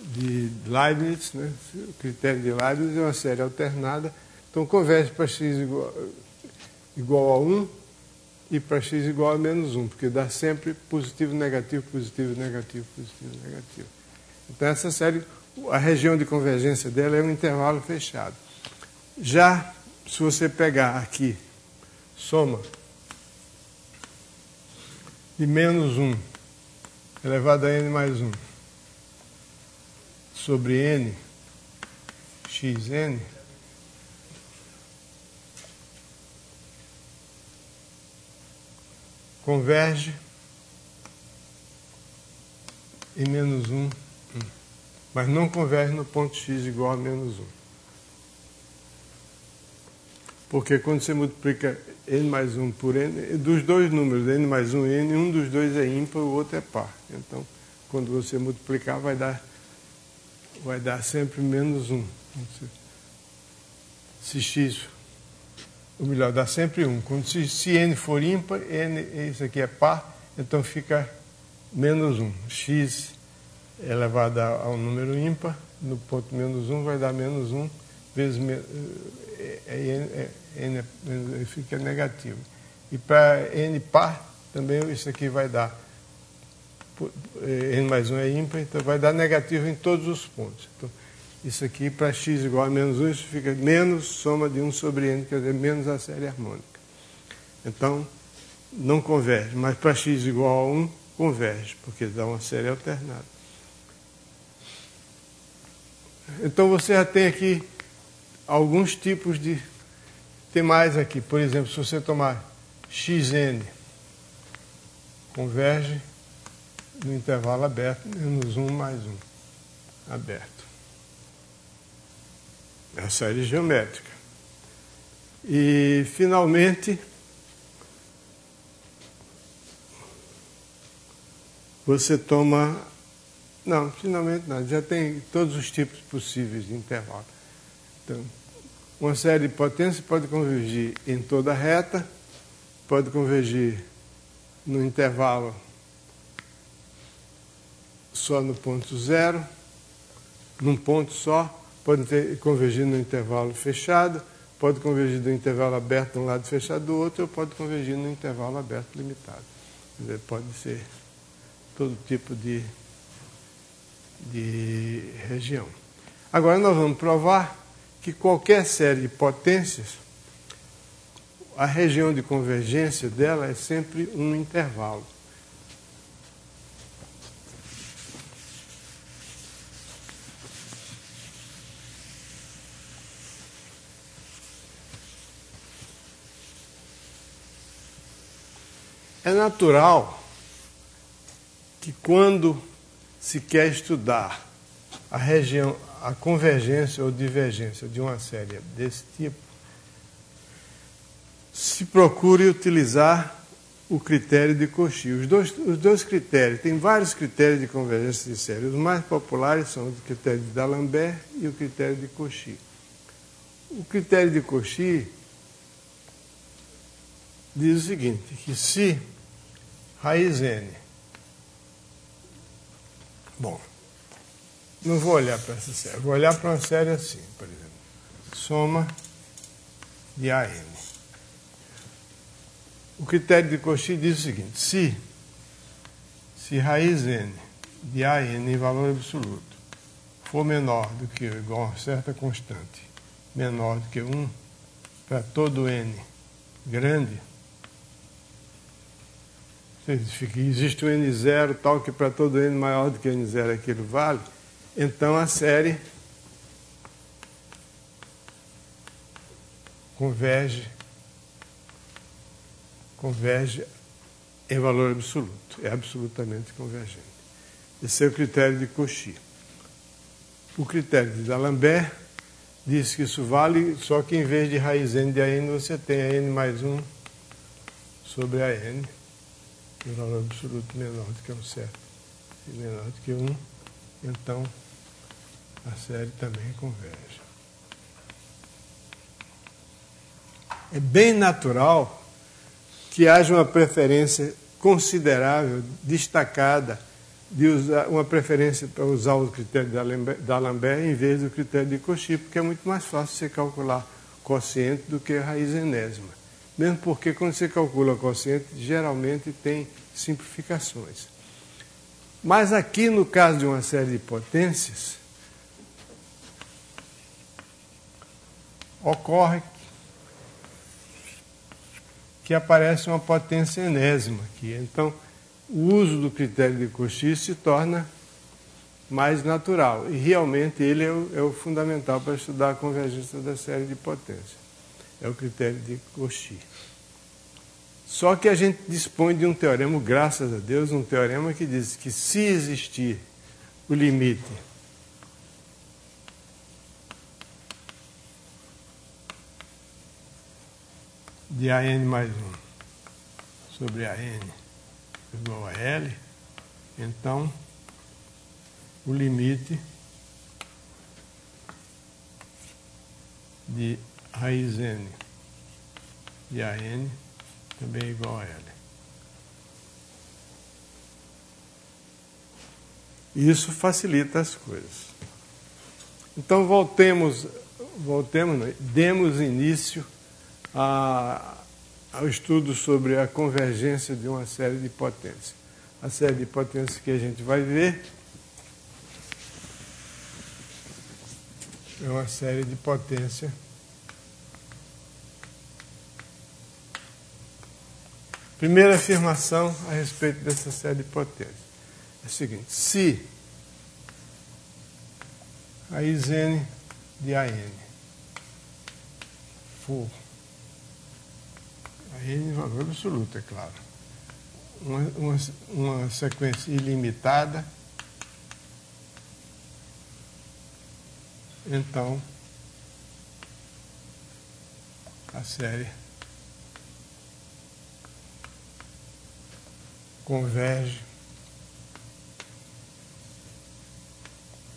de Leibniz, né, o critério de Leibniz é uma série alternada, então converge para x igual a 1 e para x igual a menos 1, porque dá sempre positivo, negativo, positivo, negativo, positivo, negativo. Então essa série, a região de convergência dela é um intervalo fechado. Já se você pegar aqui, soma de menos 1 elevado a n mais 1 sobre n xn, converge em menos 1, mas não converge no ponto x igual a menos 1. Porque quando você multiplica n mais 1 por n, dos dois números, n mais 1 e n, um dos dois é ímpar, o outro é par. Então, quando você multiplicar, vai dar sempre menos 1. Se x, ou melhor, dá sempre 1. Quando se n for ímpar, n, isso aqui é par, então fica menos 1. X elevado ao número ímpar, no ponto menos 1 vai dar menos 1 vezes n fica negativo. E para n par, também isso aqui vai dar, n mais 1 é ímpar, então vai dar negativo em todos os pontos. Então, isso aqui, para x igual a menos 1, isso fica menos soma de 1 sobre n, quer dizer, menos a série harmônica. Então, não converge, mas para x igual a 1, converge, porque dá uma série alternada. Então, você já tem aqui alguns tipos de... Tem mais aqui, por exemplo, se você tomar xn, converge no intervalo aberto, menos 1 mais 1, aberto. É a série geométrica. E, finalmente, você toma... Não, finalmente não, já tem todos os tipos possíveis de intervalo. Então, uma série de potências pode convergir em toda a reta, pode convergir no intervalo só no ponto zero, num ponto só, pode convergir no intervalo fechado, pode convergir no intervalo aberto de um lado e fechado do outro, ou pode convergir no intervalo aberto limitado. Quer dizer, pode ser todo tipo de região. Agora nós vamos provar que qualquer série de potências, a região de convergência dela é sempre um intervalo. É natural que quando se quer estudar a região, a convergência ou divergência de uma série desse tipo, se procure utilizar o critério de Cauchy. Os dois critérios, tem vários critérios de convergência de série. Os mais populares são o critério de D'Alembert e o critério de Cauchy. O critério de Cauchy diz o seguinte, que se raiz n, bom, não vou olhar para essa série, vou olhar para uma série assim, por exemplo, soma de AN. O critério de Cauchy diz o seguinte, se raiz n de AN em valor absoluto for menor do que ou igual a uma certa constante, menor do que 1, para todo n grande, significa que existe um n0 tal que para todo n maior do que n0 aquilo vale, então a série converge em valor absoluto, é absolutamente convergente. Esse é o critério de Cauchy. O critério de D'Alembert diz que isso vale, só que em vez de raiz n de AN, você tem a n mais 1 sobre a n, em valor absoluto menor do que 1 certo, e menor do que 1, então a série também converge. É bem natural que haja uma preferência considerável, destacada, de usar uma preferência para usar o critério de D'Alembert em vez do critério de Cauchy, porque é muito mais fácil você calcular quociente do que a raiz enésima. Mesmo porque quando você calcula quociente, geralmente tem simplificações. Mas aqui, no caso de uma série de potências, ocorre que aparece uma potência enésima aqui. Então, o uso do critério de Cauchy se torna mais natural. E realmente ele é o fundamental para estudar a convergência da série de potências. É o critério de Cauchy. Só que a gente dispõe de um teorema, graças a Deus, um teorema que diz que se existir o limite de AN mais 1 sobre AN igual a L, então o limite de raiz n de AN também é igual a L. Isso facilita as coisas. Então demos início ao estudo sobre a convergência de uma série de potências. A série de potências que a gente vai ver é uma série de potência primeira afirmação a respeito dessa série de potências é a seguinte: se raiz n de AN for AN em valor absoluto, é claro, uma sequência ilimitada, então a série converge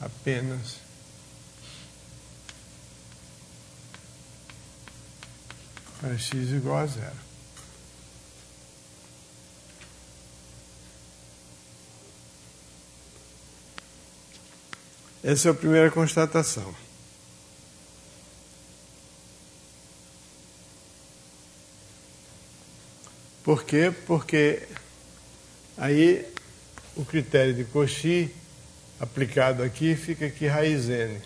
apenas para x igual a 0. Essa é a primeira constatação. Por quê? Porque aí o critério de Cauchy aplicado aqui fica aqui raiz n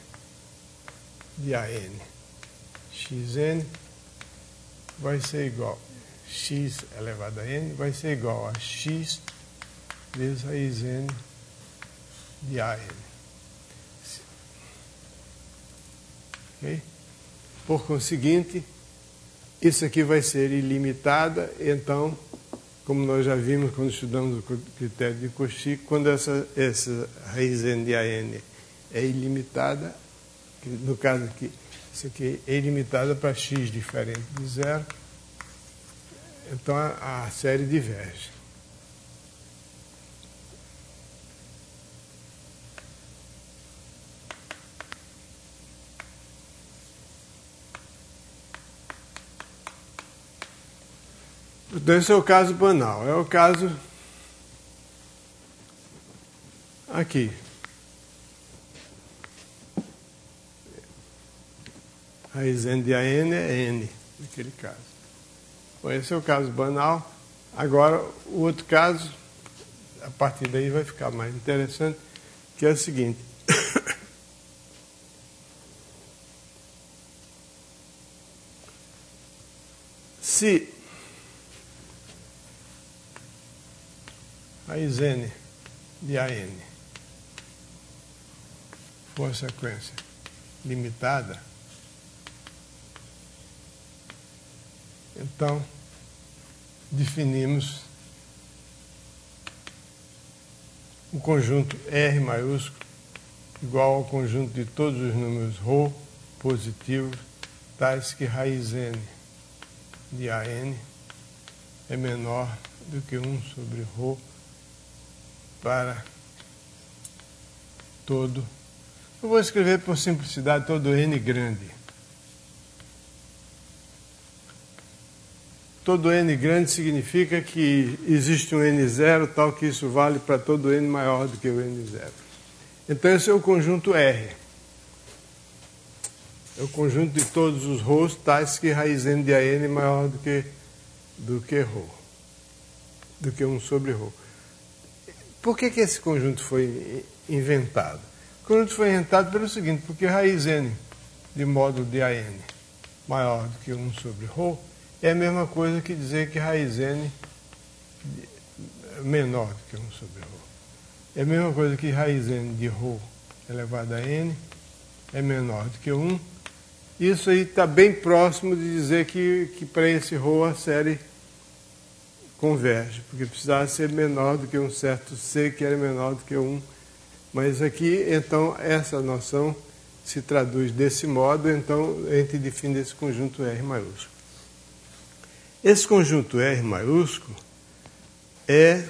de AN. Xn vai ser igual x elevado a n vai ser igual a x vezes raiz n de AN. Okay? Por conseguinte, isso aqui vai ser ilimitada, então, como nós já vimos quando estudamos o critério de Cauchy, quando essa raiz n de AN é ilimitada, no caso aqui, isso aqui é ilimitada para x diferente de zero, então a série diverge. Então esse é o caso banal, é o caso aqui. Raiz n de AN é n, naquele caso. Bom, esse é o caso banal. Agora, o outro caso, a partir daí vai ficar mais interessante, que é o seguinte. Se raiz n de AN for a sequência limitada, então definimos um conjunto R maiúsculo igual ao conjunto de todos os números ρ positivos, tais que raiz n de AN é menor do que 1 sobre ρ para todo. Eu vou escrever por simplicidade todo n grande. Todo n grande significa que existe um n0 tal que isso vale para todo n maior do que o n0. Então esse é o conjunto R. É o conjunto de todos os ρs tais que raiz n de AN é maior do que ρ, do que 1 sobre ρ. Por que esse conjunto foi inventado? O conjunto foi inventado pelo seguinte, porque raiz n de módulo de AN maior do que 1 sobre ρ é a mesma coisa que dizer que raiz n menor do que 1 sobre ρ. É a mesma coisa que raiz n de ρ elevado a n é menor do que 1. Isso aí está bem próximo de dizer que para esse ρ a série converge, porque precisava ser menor do que um certo C, que era menor do que 1. Mas aqui, então, essa noção se traduz desse modo, então a gente define esse conjunto R maiúsculo. Esse conjunto R maiúsculo é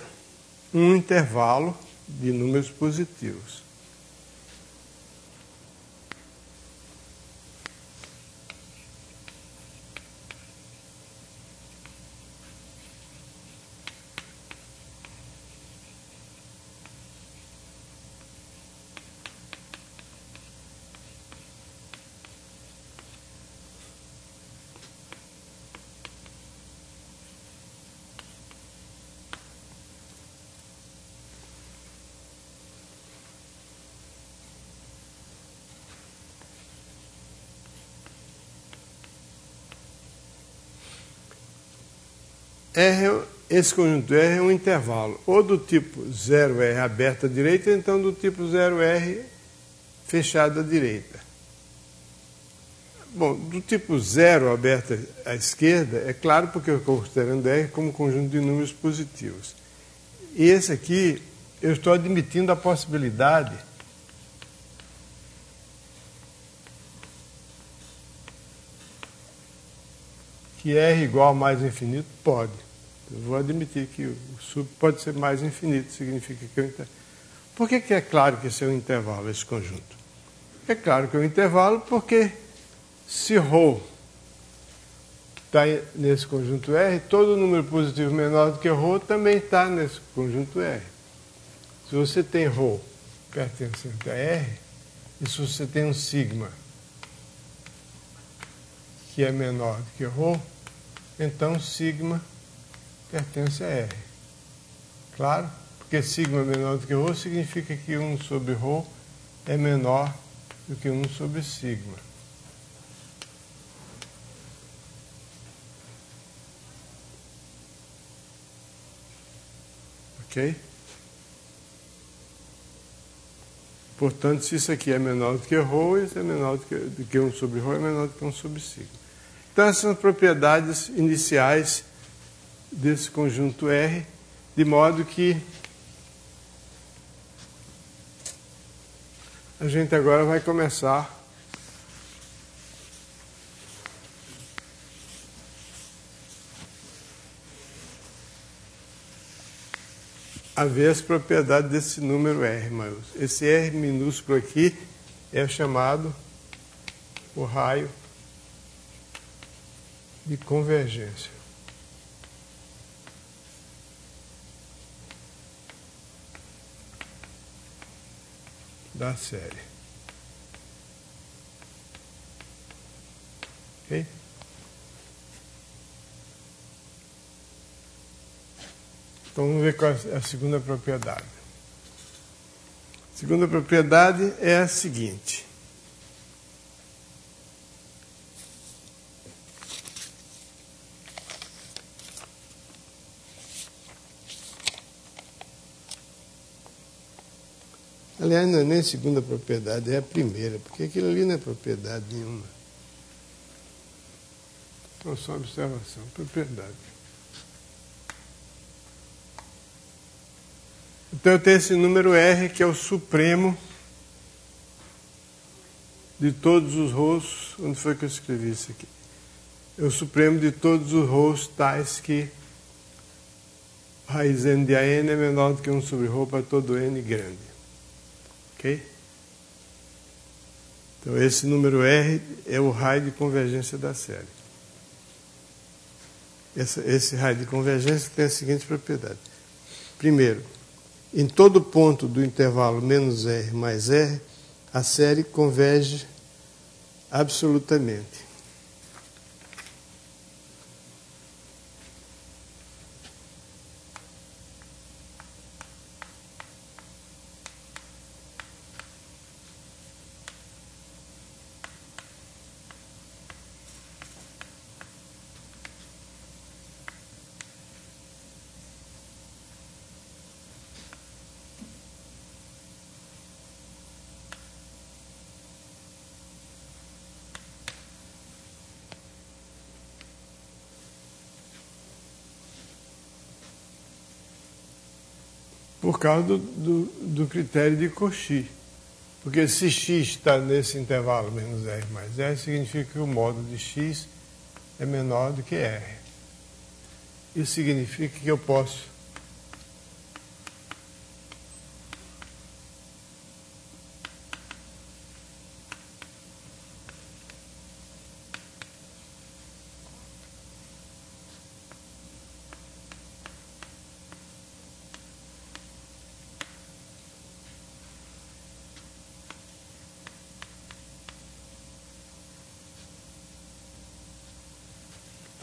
um intervalo de números positivos. Esse conjunto R é um intervalo, ou do tipo 0R aberto à direita, ou então do tipo 0R fechado à direita. Bom, do tipo 0 aberto à esquerda, é claro porque eu estou considerando R como conjunto de números positivos. E esse aqui, eu estou admitindo a possibilidade que R igual a mais infinito pode. Eu vou admitir que o sub pode ser mais infinito, significa que é um intervalo. Por que é claro que esse é um intervalo, esse conjunto? É claro que é um intervalo porque se ρ está nesse conjunto R, todo número positivo menor do que ρ também está nesse conjunto R. Se você tem ρ pertencente a R, E se você tem um sigma que é menor do que ρ, então sigma pertence a R. Claro? Porque sigma é menor do que ρ significa que 1 sobre ρ é menor do que 1 sobre sigma. Ok? Portanto, se isso aqui é menor do que ρ, isso é menor do que 1 sobre ρ, é menor do que 1 sobre sigma. Então, essas são as propriedades iniciais desse conjunto R, de modo que a gente agora vai começar a ver as propriedades desse número R maiúsculo. Esse R minúsculo aqui é chamado o raio de convergência da série. Ok? Então vamos ver qual é a segunda propriedade. A segunda propriedade é a seguinte. Aliás, não é nem a segunda propriedade, é a primeira, porque aquilo ali não é propriedade nenhuma. É só observação, propriedade. Então eu tenho esse número R, que é o supremo de todos os ρs. Onde foi que eu escrevi isso aqui? É o supremo de todos os ρs tais que raiz n de AN é menor do que 1 sobre ρ para todo n grande. Ok? Então esse número R é o raio de convergência da série. Esse raio de convergência tem a seguinte propriedade. Primeiro, em todo ponto do intervalo menos R mais R, a série converge absolutamente. Por causa do critério de Cauchy. Porque se x está nesse intervalo menos R mais R, significa que o módulo de x é menor do que R. Isso significa que eu posso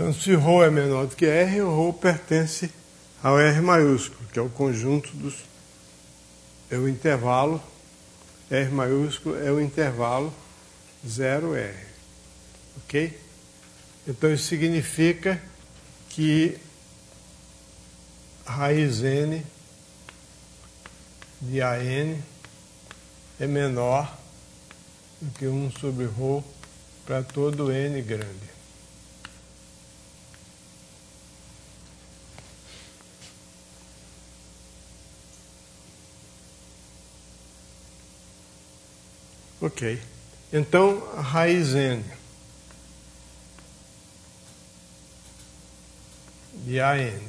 Então, se ρ é menor do que R, o ρ pertence ao R maiúsculo, que é o conjunto dos... é o intervalo, R maiúsculo é o intervalo 0R. Ok? Então, isso significa que raiz n de AN é menor do que 1 sobre ρ para todo n grande. Ok. Então, a raiz n de AN,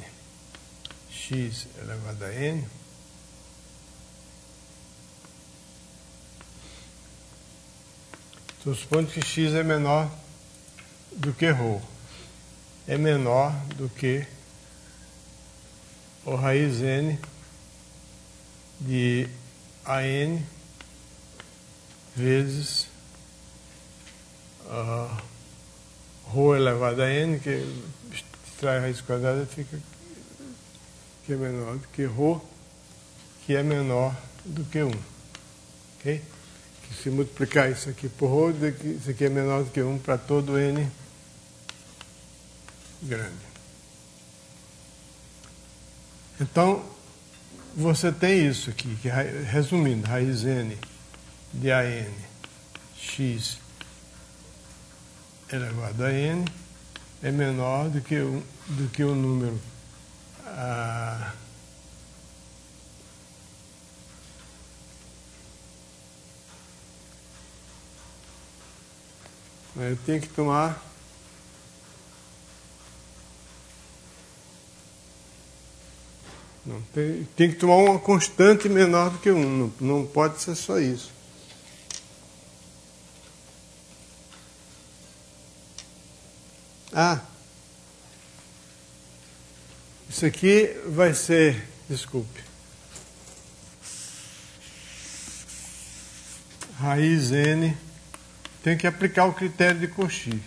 x elevado a n, estou supondo que x é menor do que ρ. É menor do que o raiz n de AN vezes ρ elevado a n, que extrai a raiz quadrada, fica que é menor do que ρ, que é menor do que 1. Ok? Que se multiplicar isso aqui por ρ, isso aqui é menor do que 1 para todo n grande. Então, você tem isso aqui, que, resumindo, raiz n de an x elevado a n é menor do que o número eu tenho que tomar tem que tomar uma constante menor do que 1, não pode ser só isso. Isso aqui vai ser, desculpe, raiz n, tem que aplicar o critério de Cauchy.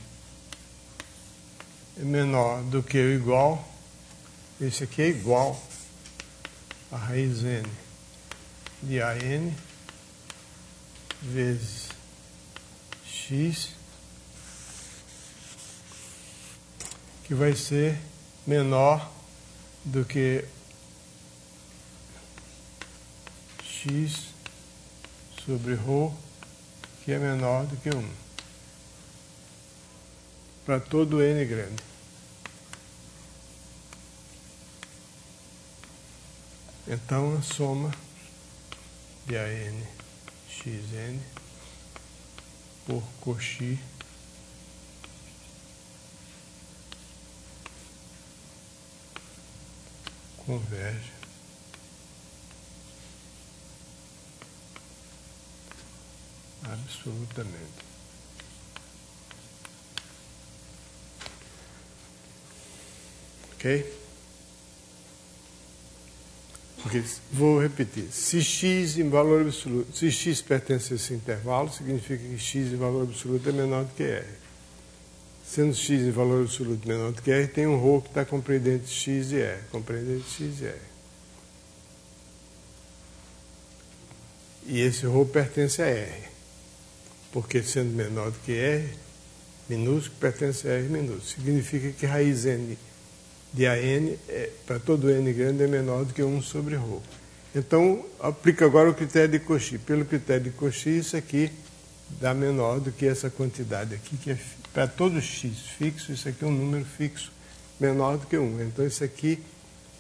É menor do que ou igual, esse aqui é igual a raiz n de an vezes x, que vai ser menor do que x sobre ρ, que é menor do que 1, para todo n grande. Então, a soma de an xn por Cauchy converge absolutamente. Ok? Porque, vou repetir, se x em valor absoluto, se x pertence a esse intervalo, significa que x em valor absoluto é menor do que r. Sendo x em valor absoluto menor do que r, tem um ρ que está compreendendo entre x e r, compreendendo x e r. E esse ρ pertence a r, porque sendo menor do que r, minúsculo pertence a r minúsculo. Significa que raiz n de an, para todo n grande, é menor do que 1 sobre ρ. Então, aplica agora o critério de Cauchy. Pelo critério de Cauchy, isso aqui dá menor do que essa quantidade aqui, que é para todo x fixo, isso aqui é um número fixo menor do que 1. Então, isso aqui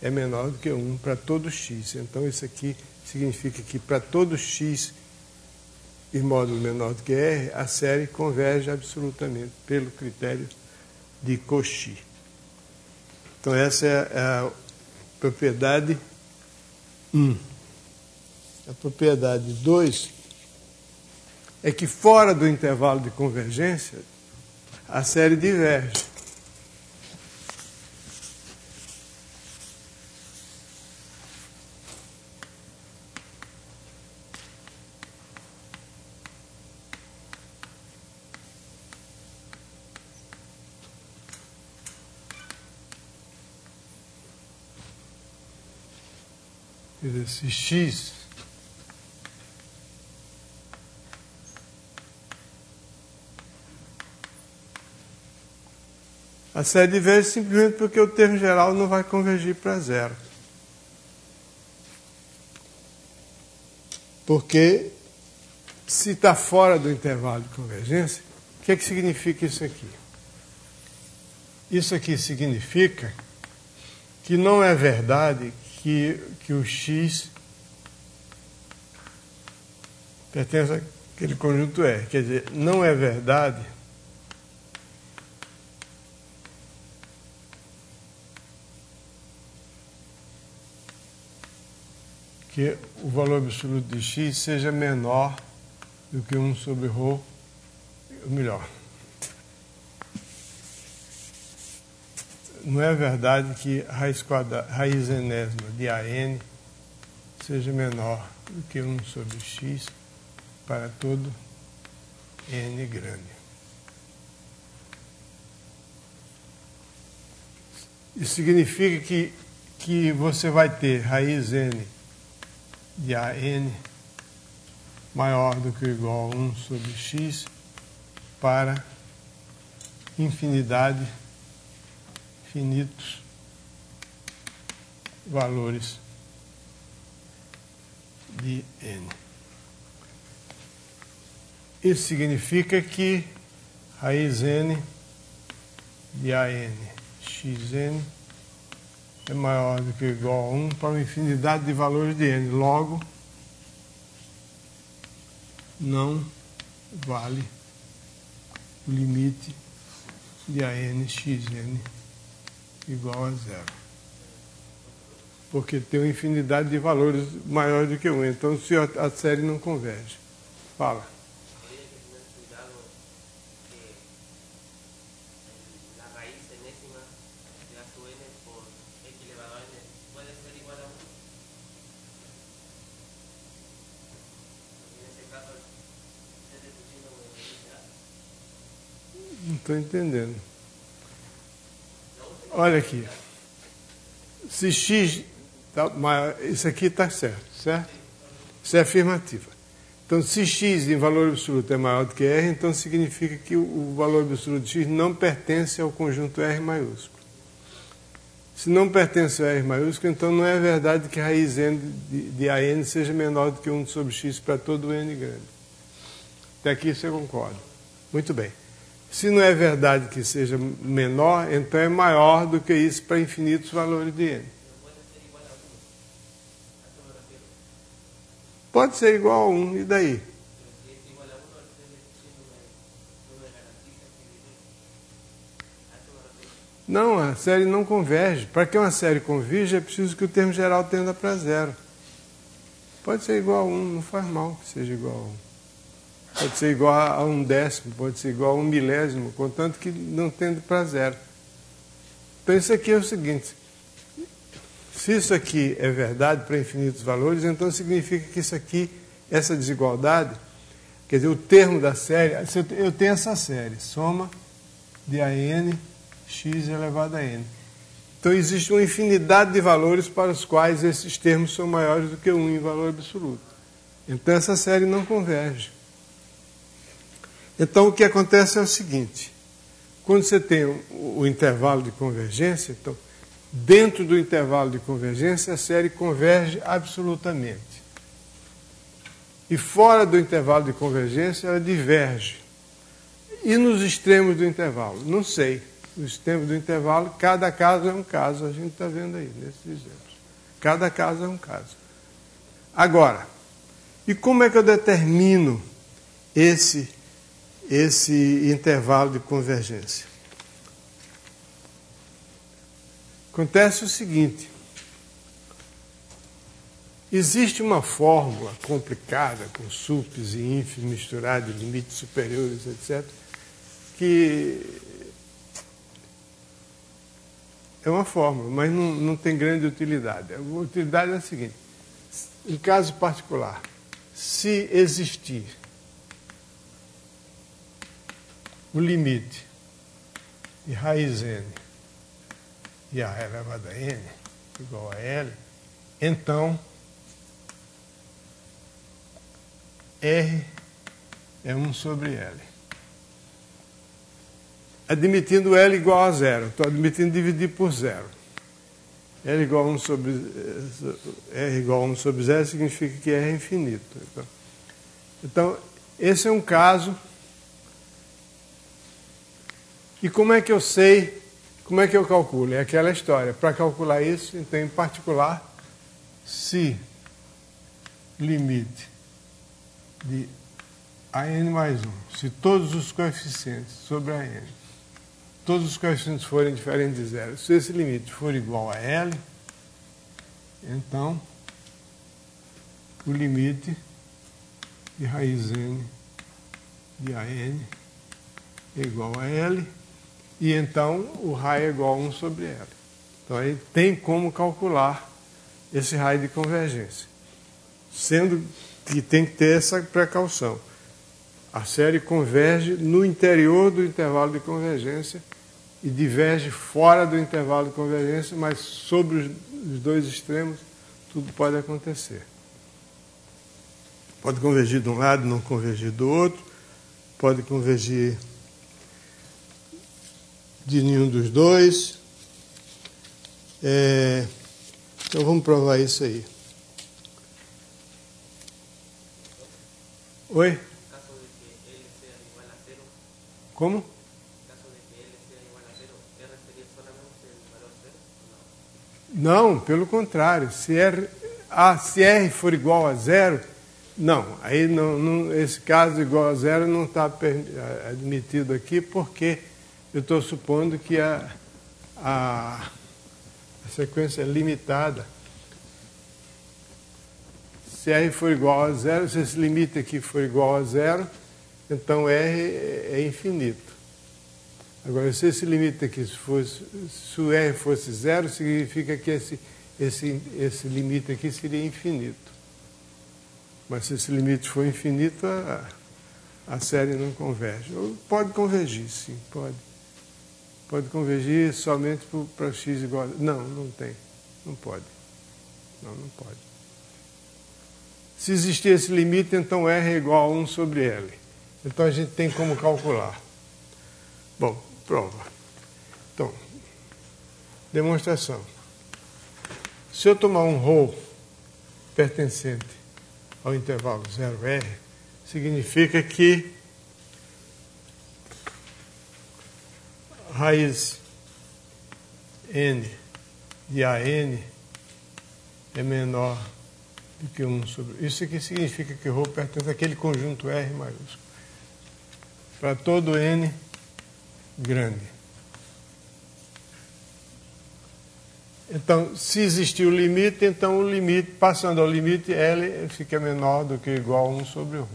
é menor do que 1 para todo x. Então, isso aqui significa que para todo x em módulo menor do que r, a série converge absolutamente pelo critério de Cauchy. Então, essa é a propriedade 1. A propriedade 2 é que fora do intervalo de convergência, a série diverge. Quer dizer, se x a série diverge simplesmente porque o termo geral não vai convergir para zero. Porque se está fora do intervalo de convergência, o que é que significa isso aqui? Isso aqui significa que não é verdade que o x pertence àquele conjunto R. Quer dizer, não é verdade que o valor absoluto de x seja menor do que 1 sobre ρ, ou melhor. Não é verdade que raiz enésima de an seja menor do que 1 sobre x para todo n grande. Isso significa que você vai ter raiz n de AN maior do que ou igual a 1 sobre x para infinidade, infinitos valores de n. Isso significa que raiz n de AN xn é maior do que ou igual a 1 para uma infinidade de valores de n. Logo, não vale o limite de AN xn igual a 0. Porque tem uma infinidade de valores maior do que 1. Então, se a série não converge. Fala. Não estou entendendo. Olha aqui. Se x... isso aqui está certo, certo? Isso é afirmativa. Então, se x em valor absoluto é maior do que r, então significa que o valor absoluto de x não pertence ao conjunto R maiúsculo. Se não pertence ao R maiúsculo, então não é verdade que a raiz n de AN seja menor do que 1 sobre x para todo o n grande. Até aqui você concorda. Muito bem. Se não é verdade que seja menor, então é maior do que isso para infinitos valores de n. Pode ser igual a 1, e daí? Não, a série não converge. Para que uma série converja, é preciso que o termo geral tenda para 0. Pode ser igual a 1, não faz mal que seja igual a 1. Pode ser igual a 1/10, pode ser igual a 1/1000, contanto que não tende para 0. Então isso aqui é o seguinte: se isso aqui é verdade para infinitos valores, então significa que isso aqui, essa desigualdade, quer dizer, o termo da série, eu tenho essa série, soma de AN x elevado a n. Então existe uma infinidade de valores para os quais esses termos são maiores do que 1 em valor absoluto. Então essa série não converge. Então, o que acontece é o seguinte: quando você tem o intervalo de convergência, então, dentro do intervalo de convergência, a série converge absolutamente. E fora do intervalo de convergência, ela diverge. E nos extremos do intervalo? Não sei. Nos extremos do intervalo, cada caso é um caso. A gente está vendo aí, nesses exemplos. Cada caso é um caso. Agora, e como é que eu determino esse intervalo de convergência? Acontece o seguinte: existe uma fórmula complicada, com sups e infs misturados, limites superiores, etc., que é uma fórmula, mas não tem grande utilidade. A utilidade é a seguinte: em caso particular, se existir o limite de raiz n de A elevado a n igual a L, então R é 1 sobre L. Admitindo L igual a 0. Estou admitindo dividir por 0. R igual a 1 sobre 0 significa que R é infinito. Então, esse é um caso. E como é que eu sei, como é que eu calculo? É aquela história. Para calcular isso, então, em particular, se limite de AN mais 1, se todos os coeficientes sobre AN, todos os coeficientes forem diferentes de 0, se esse limite for igual a L, então o limite de raiz n de AN é igual a L, e então o raio é igual a 1 sobre L. Então aí tem como calcular esse raio de convergência, sendo que tem que ter essa precaução. A série converge no interior do intervalo de convergência e diverge fora do intervalo de convergência, mas sobre os dois extremos tudo pode acontecer. Pode convergir de um lado, não convergir do outro, pode convergir de nenhum dos dois. Então vamos provar isso aí. Oi?
En caso de que L sea igual a 0,
Como?
en caso de que L sea igual a 0, R sería solamente el valor 0?
Não, pelo contrário. Se R for igual a zero, não. Aí esse caso igual a zero não está admitido aqui, porque eu estou supondo que a sequência é limitada. Se R for igual a zero, se esse limite aqui for igual a zero, então R é infinito. Agora, se esse limite aqui, se o R fosse zero, significa que esse limite aqui seria infinito. Mas se esse limite for infinito, a série não converge. Pode convergir, sim, pode. Pode convergir somente para x igual a... Não tem. Não pode. Não pode. Se existir esse limite, então R é igual a 1 sobre L. Então a gente tem como calcular. Bom, prova. Então, demonstração. Se eu tomar um ρ pertencente ao intervalo 0R, significa que raiz n de AN é menor do que 1 sobre... Isso aqui significa que ρ pertence àquele conjunto R maiúsculo. Para todo n grande. Então, se existir o limite, então o limite, passando ao limite, L fica menor do que ou igual a 1 sobre ρ.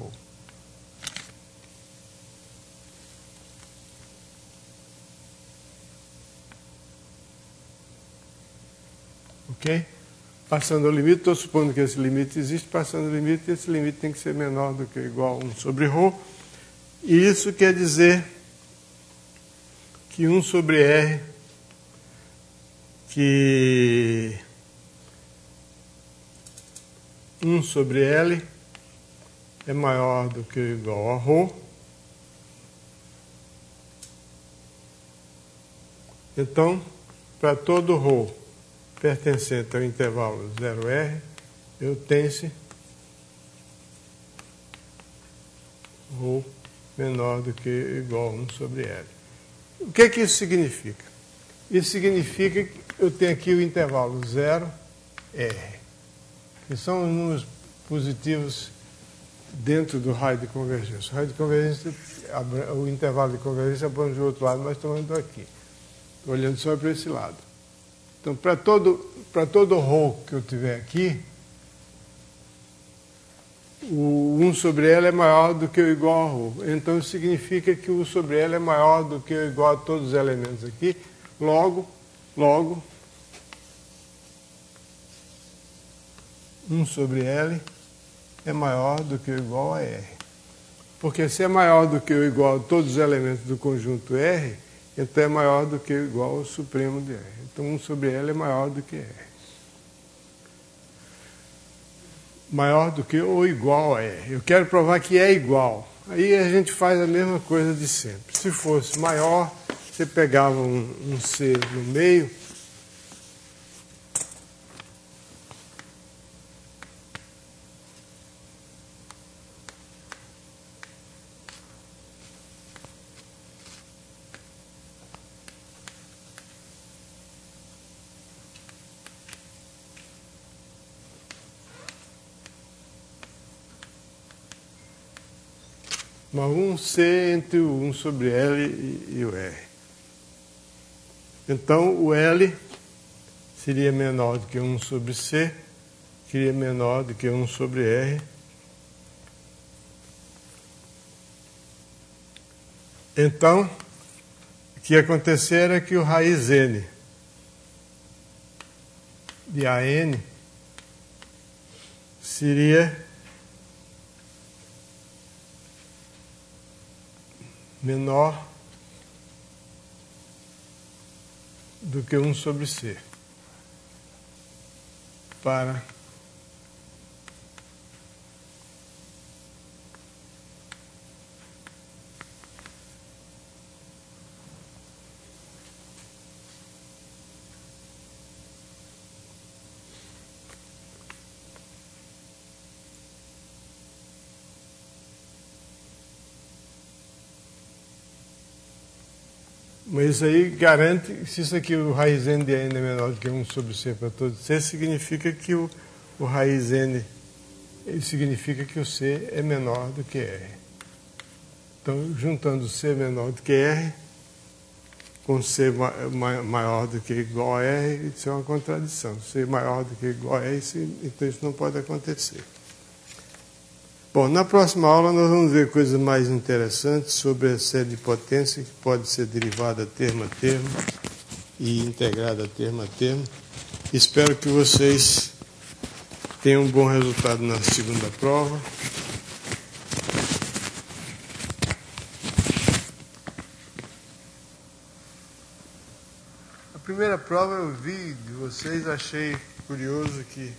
Ok? Passando ao limite, estou supondo que esse limite existe, passando o limite, esse limite tem que ser menor do que ou igual a 1 sobre ρ. E isso quer dizer que 1 sobre R, que 1 sobre L é maior do que ou igual a ρ. Então, para todo ρ pertencente ao intervalo 0R, eu tenho ρ menor do que ou igual a 1 sobre L. O que é que isso significa? Isso significa que eu tenho aqui o intervalo 0R, que são os números positivos dentro do raio de convergência. O raio de convergência, o intervalo de convergência abrange do outro lado, mas estou indo aqui. Estou olhando só para esse lado. Então, para todo ρ que eu tiver aqui, o 1 sobre L é maior do que ou igual a ρ. Então, isso significa que o 1 sobre L é maior do que ou igual a todos os elementos aqui. Logo, 1 sobre L é maior do que ou igual a R. Porque se é maior do que ou igual a todos os elementos do conjunto R, então é maior do que ou igual ao supremo de R. Então 1 sobre L é maior do que R. Maior do que ou igual a R. Eu quero provar que é igual. Aí a gente faz a mesma coisa de sempre. Se fosse maior, você pegava um C no meio, mas um C entre o 1 sobre L e o R. Então, o L seria menor do que 1 sobre C, seria menor do que 1 sobre R. Então, o que ia acontecer era que o raiz N de AN menor do que 1 sobre C. Para mas isso aí garante, se isso aqui, o raiz n de n é menor do que 1 sobre C para todo C, significa que o raiz n significa que o C é menor do que R. Então, juntando C menor do que R, com C maior do que igual a R, isso é uma contradição. C maior do que igual a R, então isso não pode acontecer. Bom, na próxima aula nós vamos ver coisas mais interessantes sobre a série de potência que pode ser derivada termo a termo e integrada termo a termo. Espero que vocês tenham um bom resultado na segunda prova. A primeira prova eu vi de vocês, achei curioso que